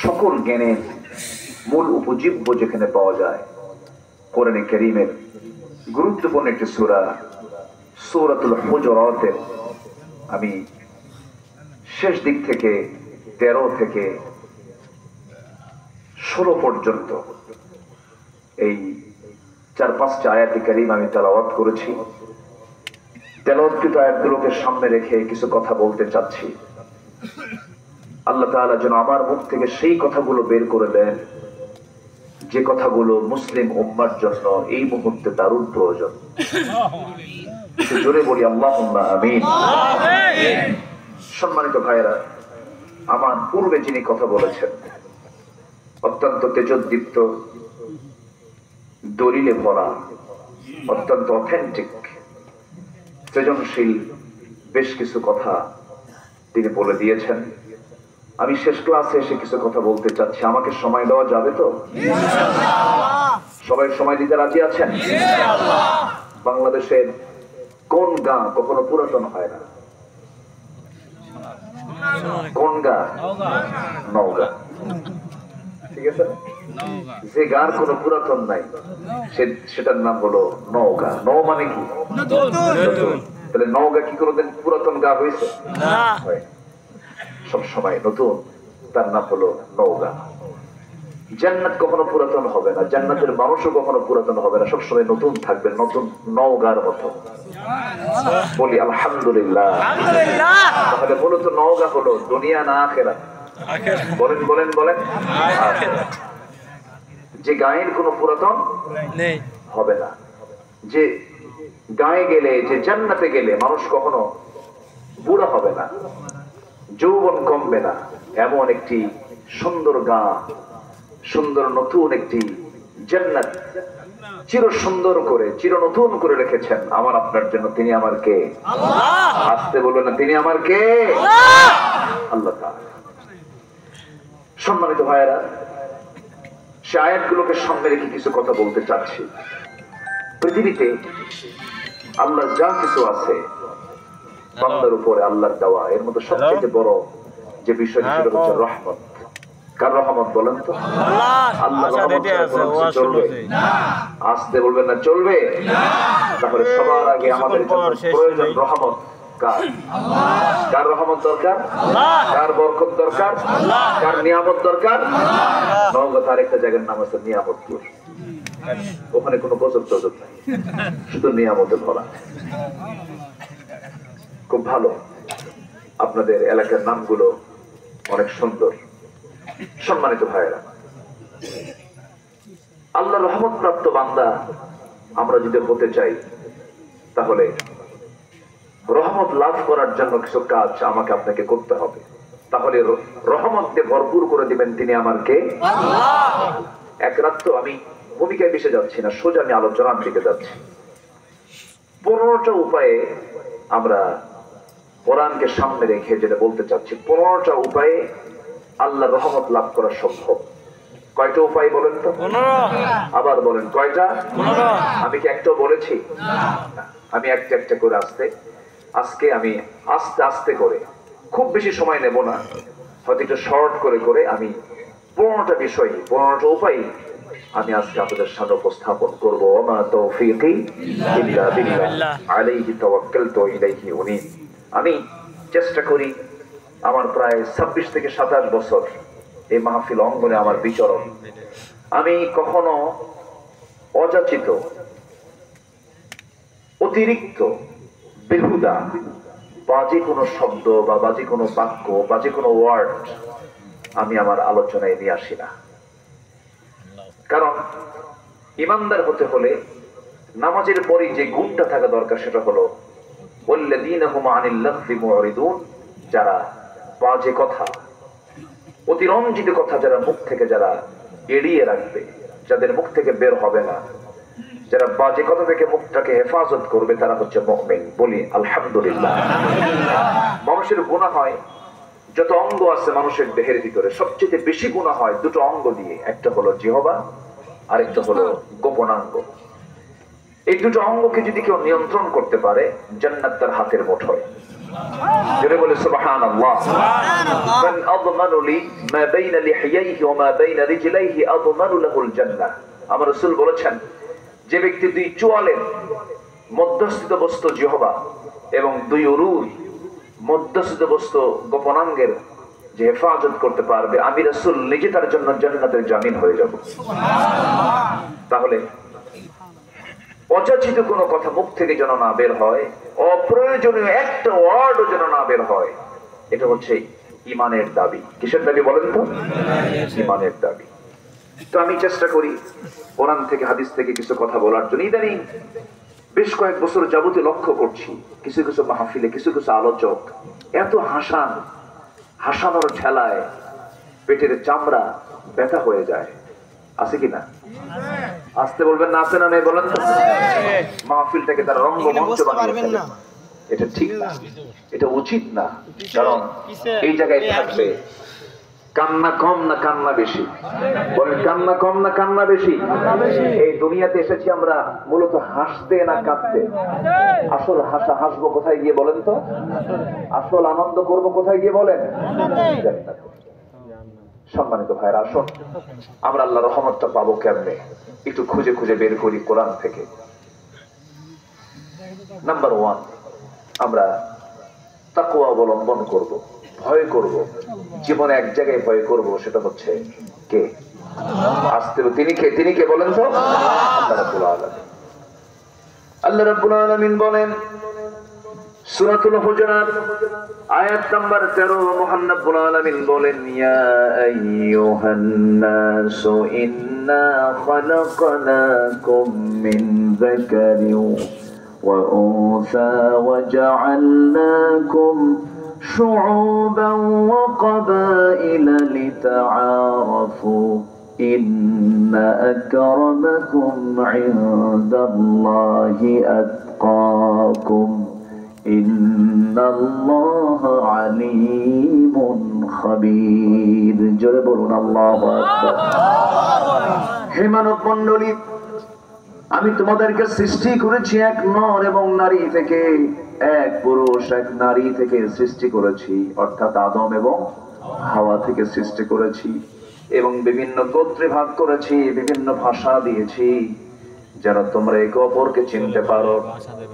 সকল জ্ঞানের মূল উপজীব্য যেখানে পাওয়া যায়। কোরআনে কারীমের গুরুত্বপূর্ণ একটি সূরা সূরাতুল হুজুরাতের আমি শেষ দিক থেকে 13 থেকে 16 পর্যন্ত এই 4-5টা আয়াতে কারীম আমি তেলাওয়াত করেছি। তেলাওয়াতকৃত আয়াতগুলোকে সামনে রেখে কিছু কথা বলতে চাচ্ছি। আল্লাহ তাআলা যেন আমার মুখ থেকে সেই কথাগুলো বের করে দেন যে কথাগুলো মুসলিম উম্মার জন্য এই মুহূর্তে দারুণ প্রয়োজন। জোরে বলি আল্লাহুম্মা আমিন। সম্মানিত ভাইরা, আমার পূর্বে যিনি কথা বলেছেন অত্যন্ত তেজোদ্দীপ্ত, দলিলে ভরা, অত্যন্ত অথেন্টিক, সৃজনশীল বেশ কিছু কথা তিনি বলে দিয়েছেন। আমি শেষ ক্লাসে এসে কিছু কথা বলতে চাচ্ছি। আমাকে সময় দেওয়া যাবে তো? সবাই সময় দিতে রাজি আছেন? বাংলাদেশের কোন গাঁ কখনো পুরাতন হয় না? কোন গাঁ? নওগাঁ। ঠিক আছে, যে গাঁর কোন পুরাতন নাই সেটার নাম হলো নওগাঁ। নও মানে কি? তাহলে নওগাঁ কি কোনোদিন পুরাতন গাঁ হয়েছে? সব সময় নতুন, তার নাম হলো নওগাঁ। জান্নাত কখনো পুরাতন হবে না, জান্নাতের মানুষও কখনো পুরাতন হবে না, সবসময় নতুন থাকবে, নতুন নওগাঁর মতো। বলি আলহামদুলিল্লাহ। তাহলে মূলত নওগাঁ হলো দুনিয়া না আখিরাত? বলেন বলেন বলেন। যে গায়ের কোনো পুরাতন হবে না, যে গায়ে গেলে, যে জান্নাতে গেলে মানুষ কখনো বুড়া হবে না, যৌবন কমবে না, এমন একটি সুন্দর গাঁ, সুন্দর নতুন একটি জান্নাত চির সুন্দর করে, চির নতুন করে রেখেছেন আমার আপনার জন্য। তিনি আমার কে? আসতে বলবেন না, তিনি আমার কে? আল্লাহ তাআলা। সম্মানিত ভাইয়েরা, সে আয়াতগুলোকে সামনে রেখে কিছু কথা বলতে চাচ্ছি। পৃথিবীতে আল্লাহ যা কিছু আছে বান্দার উপরে আল্লাহর দেওয়া, এর মধ্যে সবচেয়ে বড় যে বিষয়টি সেটা হচ্ছে রহমত। কার রহমত বলেন তো? আল্লাহ রহমত চলবে? আসতে বলবেন না, চলবে? তাহলে সবার আগে আমাদের প্রয়োজন রহমত। কার রহমত দরকার? কার বরকত দরকার? কার নিয়ামত দরকার? নওগাঁতে আরেকটা জায়গার নাম আছে নিয়ামতপুর। ওখানে কোনো গজব টজব নাই, শুধু নিয়ামতে ভরা। খুব ভালো, আপনাদের এলাকার নামগুলো অনেক সুন্দর। সম্মানিত ভাইয়েরা, আল্লাহ রহমত প্রাপ্ত বান্দা আমরা যদি হতে চাই, তাহলে রহমত লাভ করার জন্য কিছু কাজ আমাকে আপনাকে করতে হবে। তাহলে রহমত দিয়ে ভরপুর করে দিবেন তিনি আমার কে? এক রাত তো আমি ভূমিকায় মিশে যাচ্ছি না, সোজা আমি আলোচনার দিকে যাচ্ছি। 15টা উপায়ে আমরা কোরআনকে সামনে রেখে যেটা বলতে চাচ্ছি, 15টা উপায়ে আল্লাহ রহমত লাভ করা সম্ভব। কয়টা উপায় বলেন তো? আবার বলেন, কয়টা? আমি কি একটাও বলেছি? আমি একটা একটা করে আজকে আমি আস্তে আস্তে করে, খুব বেশি সময় নেব না, হয়তো একটু শর্ট করে করে আমি 15টা বিষয়, 15টা উপায় আমি আজকে আপনাদের সামনে উপস্থাপন করবো। ওমা তৌফিকি ইল্লা বিল্লাহ আলাইহি তাওয়াক্কালতু ওয়া ইলাইহি উনীব। আমি চেষ্টা করি, আমার প্রায় 26 থেকে 27 বছর এই মাহফিল অঙ্গনে আমার বিচরণ, আমি কখনো অযাচিত, অতিরিক্ত, বেহুদা বাজে কোনো শব্দ বা বাজে কোনো বাক্য, বাজে কোনো ওয়ার্ড আমি আমার আলোচনায় নিয়ে আসি না। কারণ ইমানদার হতে হলে নামাজের পরে যে গুণটা থাকা দরকার সেটা হলো ওয়াল্লাযীনা হুম আনিল লাগযি মুরিদুন, যারা বাজে কথা, অতিরঞ্জিত কথা যারা মুখ থেকে যারা এড়িয়ে রাখবে, যাদের মুখ থেকে বের হবে না, যারা বাজে কথা থেকে মুখটাকে হেফাজত করবে, তারা হচ্ছে মুমিন। বলি আলহামদুলিল্লাহ। মানুষের গুনাহ হয়, যত অঙ্গ আছে মানুষের দেহের ভিতরে সবচেয়ে বেশি গুনাহ হয় দুটো অঙ্গ দিয়ে, একটা হলো জিহ্বা আর একটা হলো গোপনাঙ্গ। এই দুটো অঙ্গকে যদি কেউ নিয়ন্ত্রণ করতে পারে, জান্নাত তার হাতের মুঠোয়। জোরে বলে সুবহানাল্লাহ। মান আযমানু লি মা বাইনা লিহিয়াইহি ওয়া মা বাইনা রিজলাইহি আযমানু লাহুল জান্নাহ। আমার রাসূল বলেছেন, যে ব্যক্তি দুই চোয়ালের মধ্যস্থিত বস্তু জিহ্বা এবং দুই উরুর মধ্যস্থিত বস্তু গোপনাঙ্গের যে হেফাজত করতে পারবে, আমি রাসূল নিজে তার জন্য জান্নাতের জামিন হয়ে যাব। তাহলে অযাচিত কোনো কথা মুখ থেকে যেন না বের হয়, অপ্রয়োজনীয় একটা ওয়ার্ডও যেন না বের হয়। এটা হচ্ছে ঈমানের দাবি। কিসের দাবি বলেন তো? ঈমানের দাবি। তো আমি চেষ্টা করি কোরআন থেকে হাদিস থেকে কিছু কথা বলার জন্য। ইদানিং বেশ কয়েক বছর যাবতীয় লক্ষ্য করছি, কিছু কিছু মাহফিলে কিছু কিছু আলোচক এত হাসানোর ঠেলায় পেটের চামড়া ব্যথা হয়ে যায়। আছে কিনা? আসতে বলবেন না, আছে না নেই বলেন তো? মাহফিলটাকে তারা রঙ্গমঞ্চ বানিয়ে ফেলে। এটা ঠিক না, এটা উচিত না। কারণ এই জায়গায় থাকবে কান্না কম না কান্না বেশি? বলেন কান্না কম না কান্না বেশি? এই দুনিয়াতে এসেছি আমরা মূলত হাসতে না কাঁদতে। আসল হাসবো কোথায় গিয়ে বলেন তো? আসল আনন্দ করব কোথায় গিয়ে বলেন? সম্মানিত ভাইরা, আসুন আমরা আল্লাহর রহমতটা পাবো কেমনে একটু খুঁজে খুঁজে বের করি কোরআন থেকে। নাম্বার 1, আমরা তাকওয়া অবলম্বন করব, ভয় করব। জীবনে এক জায়গায় ভয় করব, সেটা হচ্ছে কে? আসতে তিনি কে বলেন তো? আল্লাহ রাব্বুল আলামিন। আল্লাহ রাব্বুল আলামিন বলেন সূরাতুল হুজুরাত আয়াত নাম্বার 13, মহান রাব্বুল আলামিন বলেন, ইয়া আইয়ুহান নাসু ইন্না খালাকনাকুম মিন যাকারিন ওয়া উনসা ওয়া জাআলনাকুম শুউবান ওয়া ক্বাবাইলা লিতাআরাফু ইন্না আকরামাকুম ইনদাল্লাহি আতকাকুম ইন্নাল্লাহা আলীমুন খাবীর। জোরে বলুন আল্লাহু আকবার। হে মানব মণ্ডলী, আমি তোমাদেরকে সৃষ্টি করেছি এক নর এবং নারী থেকে, এক পুরুষ এক নারী থেকে সৃষ্টি করেছি, অর্থাৎ আদম এবং হাওয়া থেকে সৃষ্টি করেছি, এবং বিভিন্ন গোত্রে ভাগ করেছি, বিভিন্ন ভাষা দিয়েছি যেন তোমরা একে অপরকে চিনতে পারো।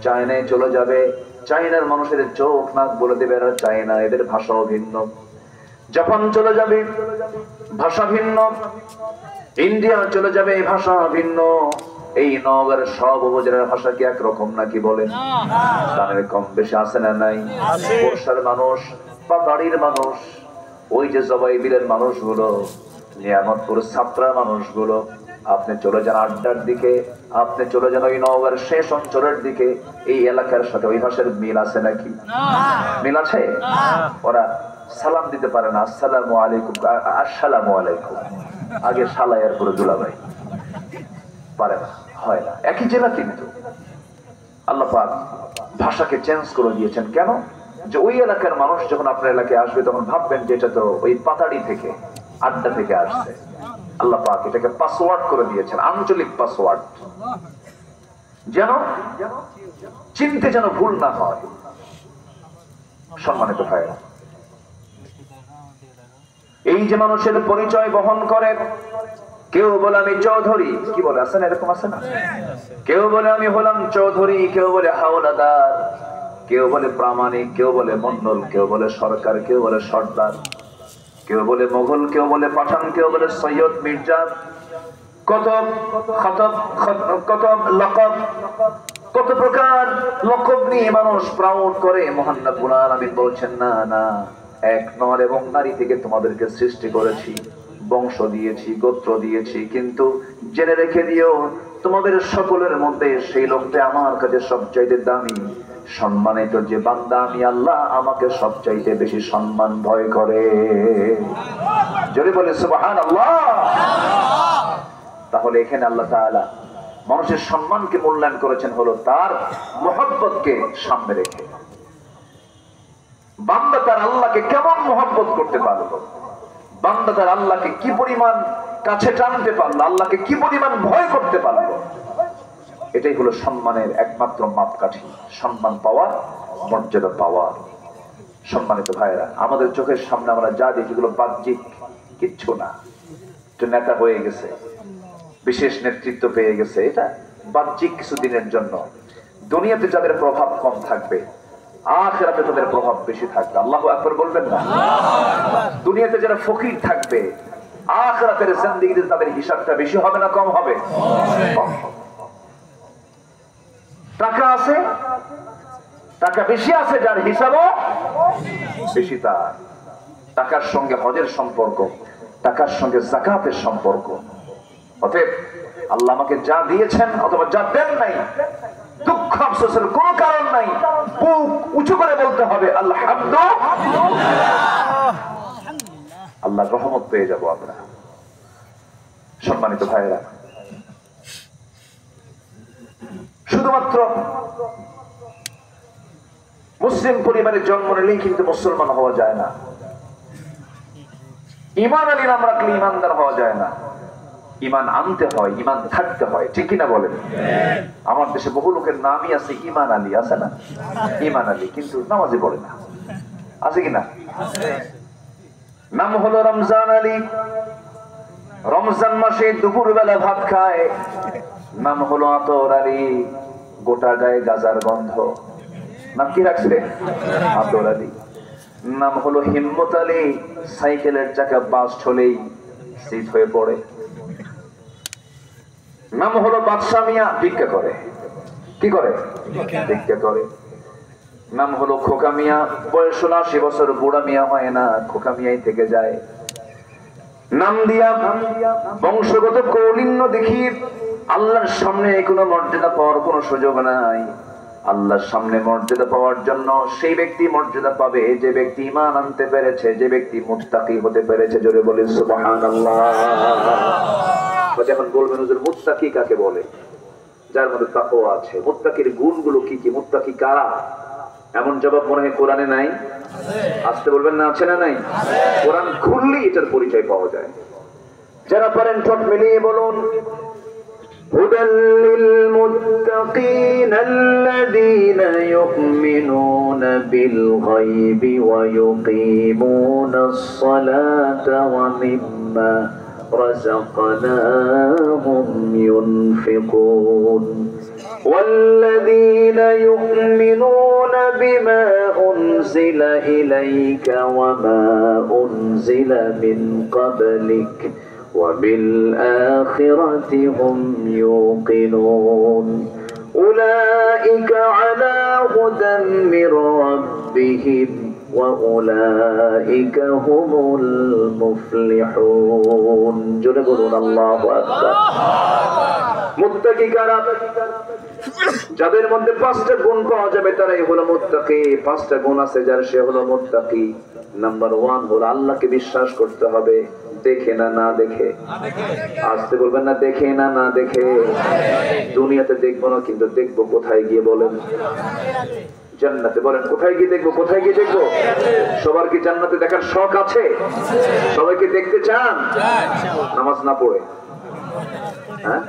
চায়নায় চলে যাবে, চায়নার মানুষের চোখ নাক বলে দেবে এরা চায়না, এদের ভাষাও ভিন্ন। জাপান চলে যাবে, ভাষা ভিন্ন। ইন্ডিয়া চলে যাবে, ভাষা ভিন্ন। এই নগরের সব উপজেলার ভাষা কি একরকম নাকি বলেন? তাদের কম বেশি আছে না নাই? বর্ষার মানুষ, পাতাড়ির মানুষ, ওই যে জবাইবিলের মানুষগুলো, নিয়ামতপুর ছাত্রার মানুষগুলো, আপনি চলে যান আড্ডার দিকে, আপনি চলে যান ওই নগরের শেষ অঞ্চলের দিকে, এই এলাকার সাথে ওই ভাষার মিল আছে নাকি? মিল আছে? ওরা সালাম দিতে পারে না, আসসালামু আলাইকুম, আসসালামু আলাইকুম, আগে সালাইয়ার করে দুলাভাই পারে না, হয় না। একই জেলা, কিন্তু আল্লাহ পাক ভাষাকে চেঞ্জ করে দিয়েছেন। কেন? যে ওই এলাকার মানুষ যখন আপনার এলাকায় আসবে তখন ভাববেন যে এটা তো ওই পাতাড়ি থেকে, আড্ডা থেকে আসছে। আল্লাহ পাক এটাকে পাসওয়ার্ড করে দিয়েছেন, আঞ্চলিক পাসওয়ার্ড, যেন চিনতে যেন ভুল না হয়। সম্মানিত ভাইরা, এই যে মানুষের পরিচয় বহন করে, কেউ বলে আমি চৌধুরী, কি বলে, আছে না এরকম? আছে না? কেউ বলে আমি হলাম চৌধুরী, কেউ বলে হাওলাদার, কেউ বলে প্রামাণিক, কেউ বলে মন্ডল, কেউ বলে সরকার, কেউ বলে সর্দার, কেউ বলে মোগল, কেউ বলে পাঠান, কেউ বলে সৈয়দ, মির্জা, কত লকব, কত প্রকার লকব নিয়ে মানুষ প্রাউড করে। মহান রব্বুল আলামিন বলছেন, না না, এক নর এবং নারী থেকে তোমাদেরকে সৃষ্টি করেছি, বংশ দিয়েছি, গোত্র দিয়েছি, কিন্তু জেনে রেখে দিও তোমাদের সকলের মধ্যে সেই লোকটা আমার কাছে সবচাইতে দামি, সম্মানিত যে বান্দা আমি আল্লাহ আমাকে সবচাইতে বেশি সম্মান ভয় করে। জোরে বলে সুবহানাল্লাহ। তাহলে এখানে আল্লাহ তাআলা মানুষের সম্মানকে মূল্যায়ন করেছেন হলো তার মহব্বতকে সামনে রেখে। বান্দা তার আল্লাহকে কেমন মহব্বত করতে পারলো, বান্দা তার আল্লাহকে কি পরিমাণ কাছে টানতে পারলো, আল্লাহকে কি পরিমাণ ভয় করতে পারলো, এটাই হলো সম্মানের একমাত্র মাপকাঠি। সম্মান পাওয়ার, মর্যাদা পাওয়ার। সম্মানিত ভাইরা, আমাদের চোখের সামনে আমরা যা দেখি এগুলো বাহ্যিক কিচ্ছু না। নেতা হয়ে গেছে, বিশেষ নেতৃত্ব পেয়ে গেছে, এটা বাহ্যিক কিছুদিনের জন্য। দুনিয়াতে যাদের প্রভাব কম থাকবে, আখিরাতে তাদের প্রভাব বেশি থাকবে। আল্লাহু আকবার বলবেন না? দুনিয়াতে যারা ফকির থাকবে, আখিরাতের জিন্দেগিতে তাদের হিসাবটা বেশি হবে না কম হবে? টাকা আছে, টাকা বেশি আছে, যার হিসাবও বেশি, তার টাকার সঙ্গে হজের সম্পর্ক, টাকার সঙ্গে যাকাতের সম্পর্ক। অতএব আল্লাহ আমাকে যা দিয়েছেন অথবা যা দেন নাই, দুঃখ আফসোসের কোনো কারণ নাই, বুক উঁচু করে বলতে হবে আলহামদুলিল্লাহ। আল্লাহর রহমত পেয়ে যাব আমরা। সম্মানিত ভাইরা, শুধুমাত্র মুসলিম পরিবারে জন্ম নিলেই কিন্তু মুসলমান হওয়া যায় না। ঈমান আলী নাম রাখলে ঈমানদার হওয়া যায় না। ঈমান আনতে হয়, ঈমান থাকতে হয়, ঠিক কিনা বলেন? আমার দেশে বহু লোকের নামই আছে ঈমান আলী, আছে না? ঈমান আলী, কিন্তু নামাজে পড়ে না, আছে কিনা? নাম হলো রমজান আলী, রমজান মাসে দুপুর বেলা ভাত খায়। নাম হলো আতর আলী, গোটা গায়ে গাজার গন্ধ। নাম কি রাখছে? আতর আলী। নাম হলো হিম্মত আলী, সাইকেলের চাকা বাস চলেই সিট হয়ে পড়ে। নাম হলো বাদশা মিয়া, ভিক্ষা করে। কি করে? ভিক্ষা করে। নাম হলো খোকা মিয়া, বয়স 80 বছর, বুড়া মিয়া হয় না, খোকা মিয়াই থেকে যায়। নাম দিয়া বংশগত কৌলিন্য দেখি আল্লাহর সামনে কোনো মর্যাদা পাওয়ার কোনো সুযোগ নাই। আল্লাহর সামনে মর্যাদা পাওয়ার জন্য সেই ব্যক্তি মর্যাদা পাবে যে ব্যক্তি ঈমান আনতে পেরেছে, যে ব্যক্তি মুত্তাকি হতে পেরেছে। জোরে বলি সুবহানাল্লাহ। এখন বলবেন হুজুর মুত্তাকি কাকে বলে? যার মধ্যে তাকওয়া আছে। মুত্তাকির গুণগুলো কি কি? মুত্তাকি কারা? এমন জবাব মনে হয় কোরআনে নাই? আসতে বলবেন না, আছে না নাই? কোরআন খুললেই এটার পরিচয় পাওয়া যায়। যারা পারেন ঠোঁট মিলিয়ে বলুন, হুদাল লিল মুত্তাকিন আল্লাযীনা ইউমিনুনা বিল গায়বি ওয়া ইউকিমুনাস সালাতা ওয়া মিম্মা রাযাকনাহুম ইউনফিকুন والذين يؤمنون بما أنزل إليك وما أنزل من قبلك وبالآخرة هم يوقنون أولئك على هدى من ربهم وأولئك هم المفلحون جل قولون الله أكبر মুত্তাকি কারা? যাদের মধ্যে 5টা গুণ পাওয়া যাবে তারাই হলো মুত্তাকি। 5টা গুণ আছে যার, সে হলো মুত্তাকি। নাম্বার 1 হলো আল্লাহকে বিশ্বাস করতে হবে, দেখে না, না দেখে। আসতে বলবেন না, দেখে না, না দেখে। দুনিয়াতে দেখবো না, কিন্তু দেখবো কোথায় গিয়ে? বলেন জান্নাতে। বলেন কোথায় গিয়ে দেখবো? কোথায় গিয়ে দেখবো? সবার কি জান্নাতে দেখার শখ আছে? সবাইকে দেখতে চান? নামাজ না পড়ে, হ্যাঁ,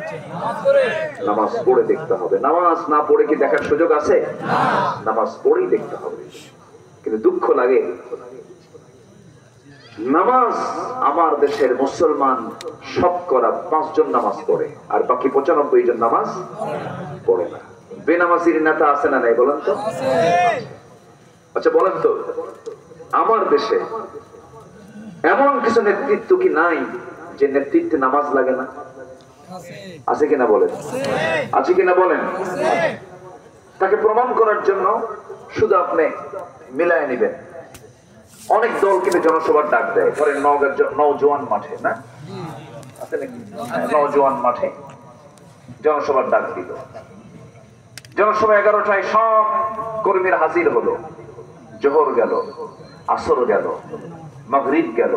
নামাজ পড়ে দেখতে হবে। নামাজ না পড়ে কি দেখার সুযোগ আছে? নামাজ পড়েই দেখতে হবে। কিন্তু দুঃখ লাগে, নামাজ আমার দেশের মুসলমান শতকরা 5 জন নামাজ পড়ে, আর বাকি 95 জন নামাজ পড়ে না। বেনামাজির নেতা আছে না নাই বলেন তো? আচ্ছা বলেন তো, আমার দেশে এমন কিছু নেতৃত্ব কি নাই যে নেতৃত্বে নামাজ লাগে না? আছে কিনা বলেন? আছে কিনা বলেন? তাকে প্রমাণ করার জন্য শুধু আপনি মিলায় নিবেন। অনেক দল কিন্তু জনসভার ডাক দেয়, ধরেন নওজোয়ান মাঠে, না আছে নাকি? নওজোয়ান মাঠে জনসভার ডাক দিল। জনসভা 11টায় সব কর্মীরা হাজির হলো। জোহর গেল, আসর গেল, মাগরিব গেল,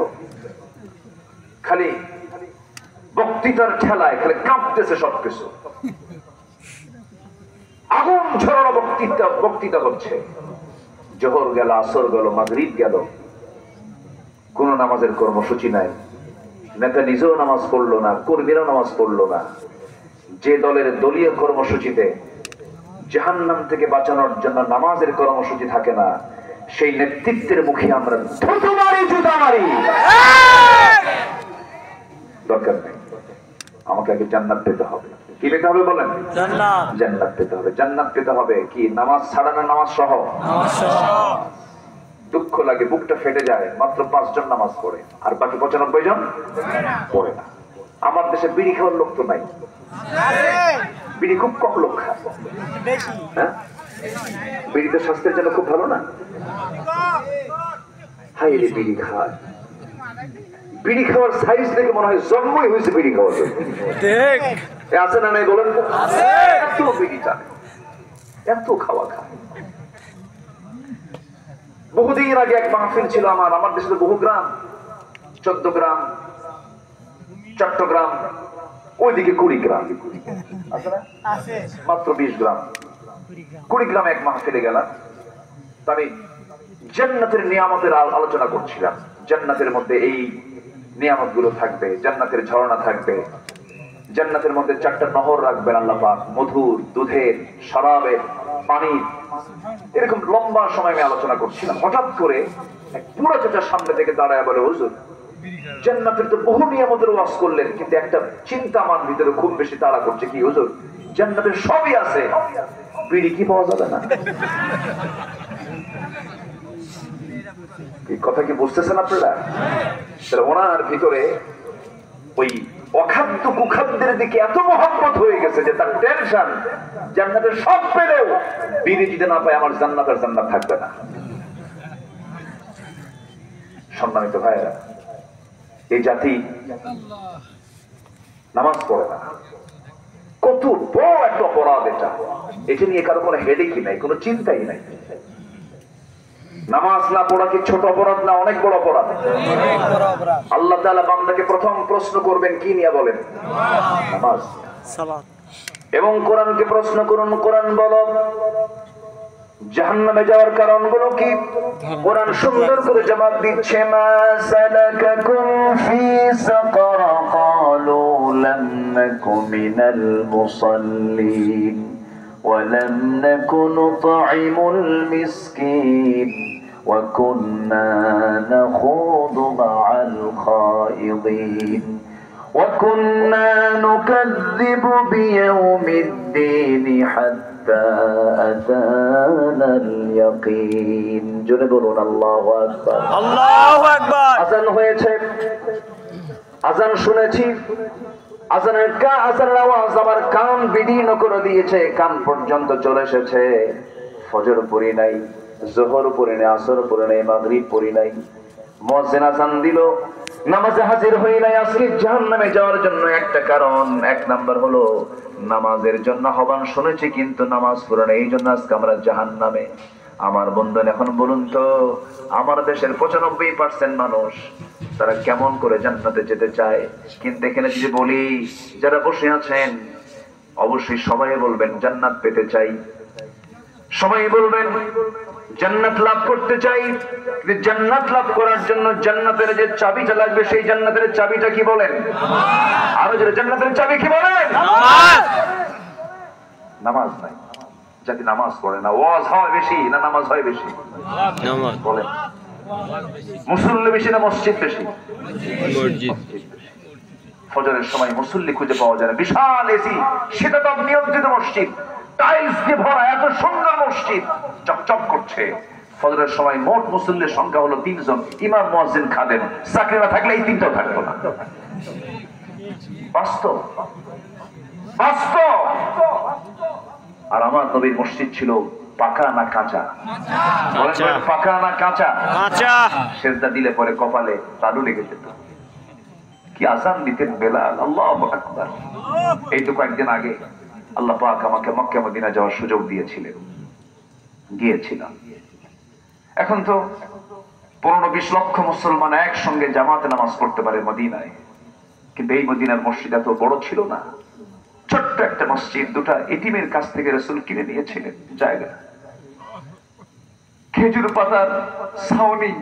খালি বক্তৃতার ঠেলায় খালি কাঁপতেছে সবকিছু। আগুন ঝরানো বক্তৃতা হচ্ছে। জোহর গেল, আসর গেল, মাগরিব গেল, কোন নামাজের কর্মসূচি নাই। নেতা নিজেও নামাজ পড়লো না, কর্মীরাও নামাজ পড়লো না। যে দলের দলীয় কর্মসূচিতে জাহান্নাম থেকে বাঁচানোর জন্য নামাজের কর্মসূচি থাকে না, সেই নেতৃত্বের মুখে আমরা থুতু মারি, জুতা মারি, দরকার নেই। আমাকে আগে জান্নাত পেতে হবে। কি পেতে হবে বলেন? জান্নাত পেতে হবে। জান্নাত পেতে হবে কি? নামাজ ছাড়া না নামাজ সহ? দুঃখ লাগে, বুকটা ফেটে যায়, মাত্র 5 জন নামাজ পড়ে আর বাকি 95 জন পড়ে না। আমার দেশে বিড়ি খাওয়ার লোক তো নাই, বিড়ি খুব কম লোক খায়। হ্যাঁ, বিড়িতে স্বাস্থ্যের জন্য খুব ভালো না? হাই রে, বিড়ি খায়। বিড়ি খাওয়ার সাইজ দেখে মনে হয় জন্মই হয়েছে বিড়ি খাওয়ার জন্য। আছে না নাই বলেন? এত বিড়ি টানে, এত খাওয়া খায়। বহুদিন আগে এক মাহফিল ছিল আমার দেশে তো বহু গ্রাম, 14 গ্রাম, চট্টগ্রাম, ওইদিকে 20 গ্রাম আছে না? মাত্র 20 গ্রাম, 20 গ্রামে এক মাহফিলে গেলাম। আমি জান্নাতের নিয়ামতের আলোচনা করছিলাম। জান্নাতের মধ্যে এই নিয়ামত গুলো থাকবে, জান্নাতের ঝর্ণা থাকবে, জান্নাতের মধ্যে 4টা নহর রাখবেন আল্লাহ পাক, মধুর, দুধের, শরাবের, পানির। এরকম লম্বা সময় আমি আলোচনা করছিলাম। হঠাৎ করে এক বুড়া চাচা সামনে থেকে দাঁড়ায় বলে, হুজুর জান্নাতের তো বহু নিয়ামতের ওয়াজ করলেন, কিন্তু একটা চিন্তা আমার ভিতরে খুব বেশি তাড়া করছে। কি হুজুর? জান্নাতের সবই আছে, বিড়ি কি পাওয়া যাবে না? কথা কি বুঝতেছেন আপনারা? ওনার ভিতরে ওই অখাদ্য কুখাদ্যের দিকে এত মহব্বত হয়ে গেছে যে তার টেনশন, জান্নাতের সব পেলেও বিড়ি যদি না পায় আমার জান্নাতের জান্নাত থাকবে না। সম্মানিত ভাইরা, এই জাতি নামাজ পড়ে না। কত বড় একটা অপরাধ এটা! এটা নিয়ে কারো কোনো হেডেকই নাই, কোনো চিন্তাই নাই। নামাজ না পড়া কি ছোট অপরাধ না অনেক বড় অপরাধ? আল্লাহ তাআলা বান্দাকে প্রথম প্রশ্ন করবেন কি নিয়ে বলেন? নামাজ, সালাত। এবং কোরআনকে প্রশ্ন করুন, কোরআন বলো জাহান্নামে যাওয়ার কারণগুলো কি? কোরআন সুন্দর করে জবাব দিচ্ছে, মা সালাকাকুম ফি সাকার ক্বালু লাম নাকু মিনাল মুসাল্লিন ওয়া লাম নাকু নুতঈমুল মিসকিন ওয়া কুন্না নাখুদু মা'আল খায়িদিন ওয়া কুন্না নুকাযযিবু বিয়াউমিদ্দিন হাত্তা আতানাল ইয়াকিন। জোরে বলুন আল্লাহু আকবার। আল্লাহু আকবার। আযান হয়েছে, আযান শুনেছি, আযানের আওয়াজ আমার কান বিদীর্ণ করে দিয়েছে, কান পর্যন্ত চলে এসেছে। ফজর পড়ি নাই, যোহর পড়ি নাই, আসর পড়ি নাই, মাগরিব পড়ি নাই। মুয়াজ্জিন আযান দিল, নামাজে হাজির হই নাই। আজকে জাহান্নামে যাওয়ার জন্য একটা কারণ, এক নাম্বার হলো নামাজের জন্য আহ্বান শুনেছি কিন্তু নামাজ পড়ে নাই, এই জন্য আজকে আমরা জাহান্নামে। আমার বন্ধুরা এখন বলুন তো, আমার দেশের 95% মানুষ তারা কেমন করে জান্নাতে যেতে চায়? কিন্তু এখানে যদি বলি, যারা বসে আছেন অবশ্যই সবাই বলবেন জান্নাত পেতে চাই, সবাই বলবেন জান্নাত লাভ করতে চাই। কিন্তু জান্নাত লাভ করার জন্য জান্নাতের যে চাবিটা লাগবে, সেই জান্নাতের চাবিটা কি বলেন? আরো যারা জান্নাতের চাবি কি বলেন? নামাজ নাই। যাতে নামাজ পড়ে না, ওয়াজ হয় বেশি না নামাজ হয় বেশি? নামাজ। বলেন মুসল্লি বেশি না মসজিদ বেশি? মসজিদ। ফজরের সময় মুসল্লি খুঁজে পাওয়া যায় না। বিশাল এসি শীতাতপ নিয়ন্ত্রিত মসজিদ, টাইলস দিয়ে ভরা এত সুন্দর মসজিদ, চকচক করছে। ফজরের সময় মোট মুসল্লির সংখ্যা হলো 3 জন, ইমাম, মুয়াজ্জিন, খাদেম। চাকরি না থাকলে এই 3টাও থাকতো না। বাস্তব বাস্তব। আর আমার নবীর মসজিদ ছিল পাকা না কাঁচা? পাকা না কাঁচা? কাঁচা। সেজদা দিলে পরে কপালে তালু লেগে যেত। কি আযান দিতেন বেলাল, আল্লাহু আকবার। এই তো কয়েকদিন আগে আল্লাহ পাক আমাকে মক্কা মদিনা যাওয়ার সুযোগ দিয়েছিলেন, গিয়েছিলাম। এখন তো 15-20 লক্ষ মুসলমান একসঙ্গে জামাতে নামাজ পড়তে পারে মদিনায়, কিন্তু এই মদিনার মসজিদ এত বড় ছিল না। ছোট্ট একটা মসজিদ, 2টা এতিমের কাছ থেকে রাসূল কিনে নিয়েছিলেন জায়গা। খেজুর পাতার ছাউনি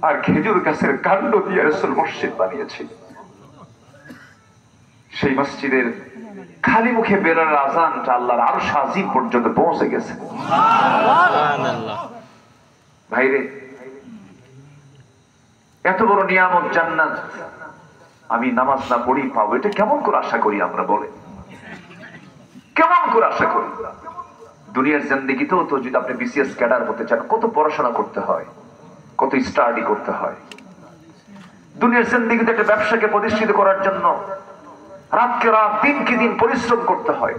আর খেজুর গাছের কাণ্ড দিয়ে রাসূল মসজিদ বানিয়েছিলেন। সেই মসজিদের খালি মুখে বেরোনোর আযানটা আল্লাহর আরশ আজিম পর্যন্ত পৌঁছে গেছে। সুবহানাল্লাহ। ভাইরে, এত বড় নিয়ামত জান্নাত আমি নামাজ না পড়ি পাবো, এটা কেমন করে আশা করি আমরা? বলে কেমন করে আশা করি? দুনিয়ার জিন্দেগিতেও তো যদি আপনি বিসিএস ক্যাডার হতে চান, কত পড়াশোনা করতে হয়, কত স্টাডি করতে হয়। দুনিয়ার জিন্দেগিতে একটা ব্যবসাকে প্রতিষ্ঠিত করার জন্য রাতকে রাত দিনকে দিন পরিশ্রম করতে হয়,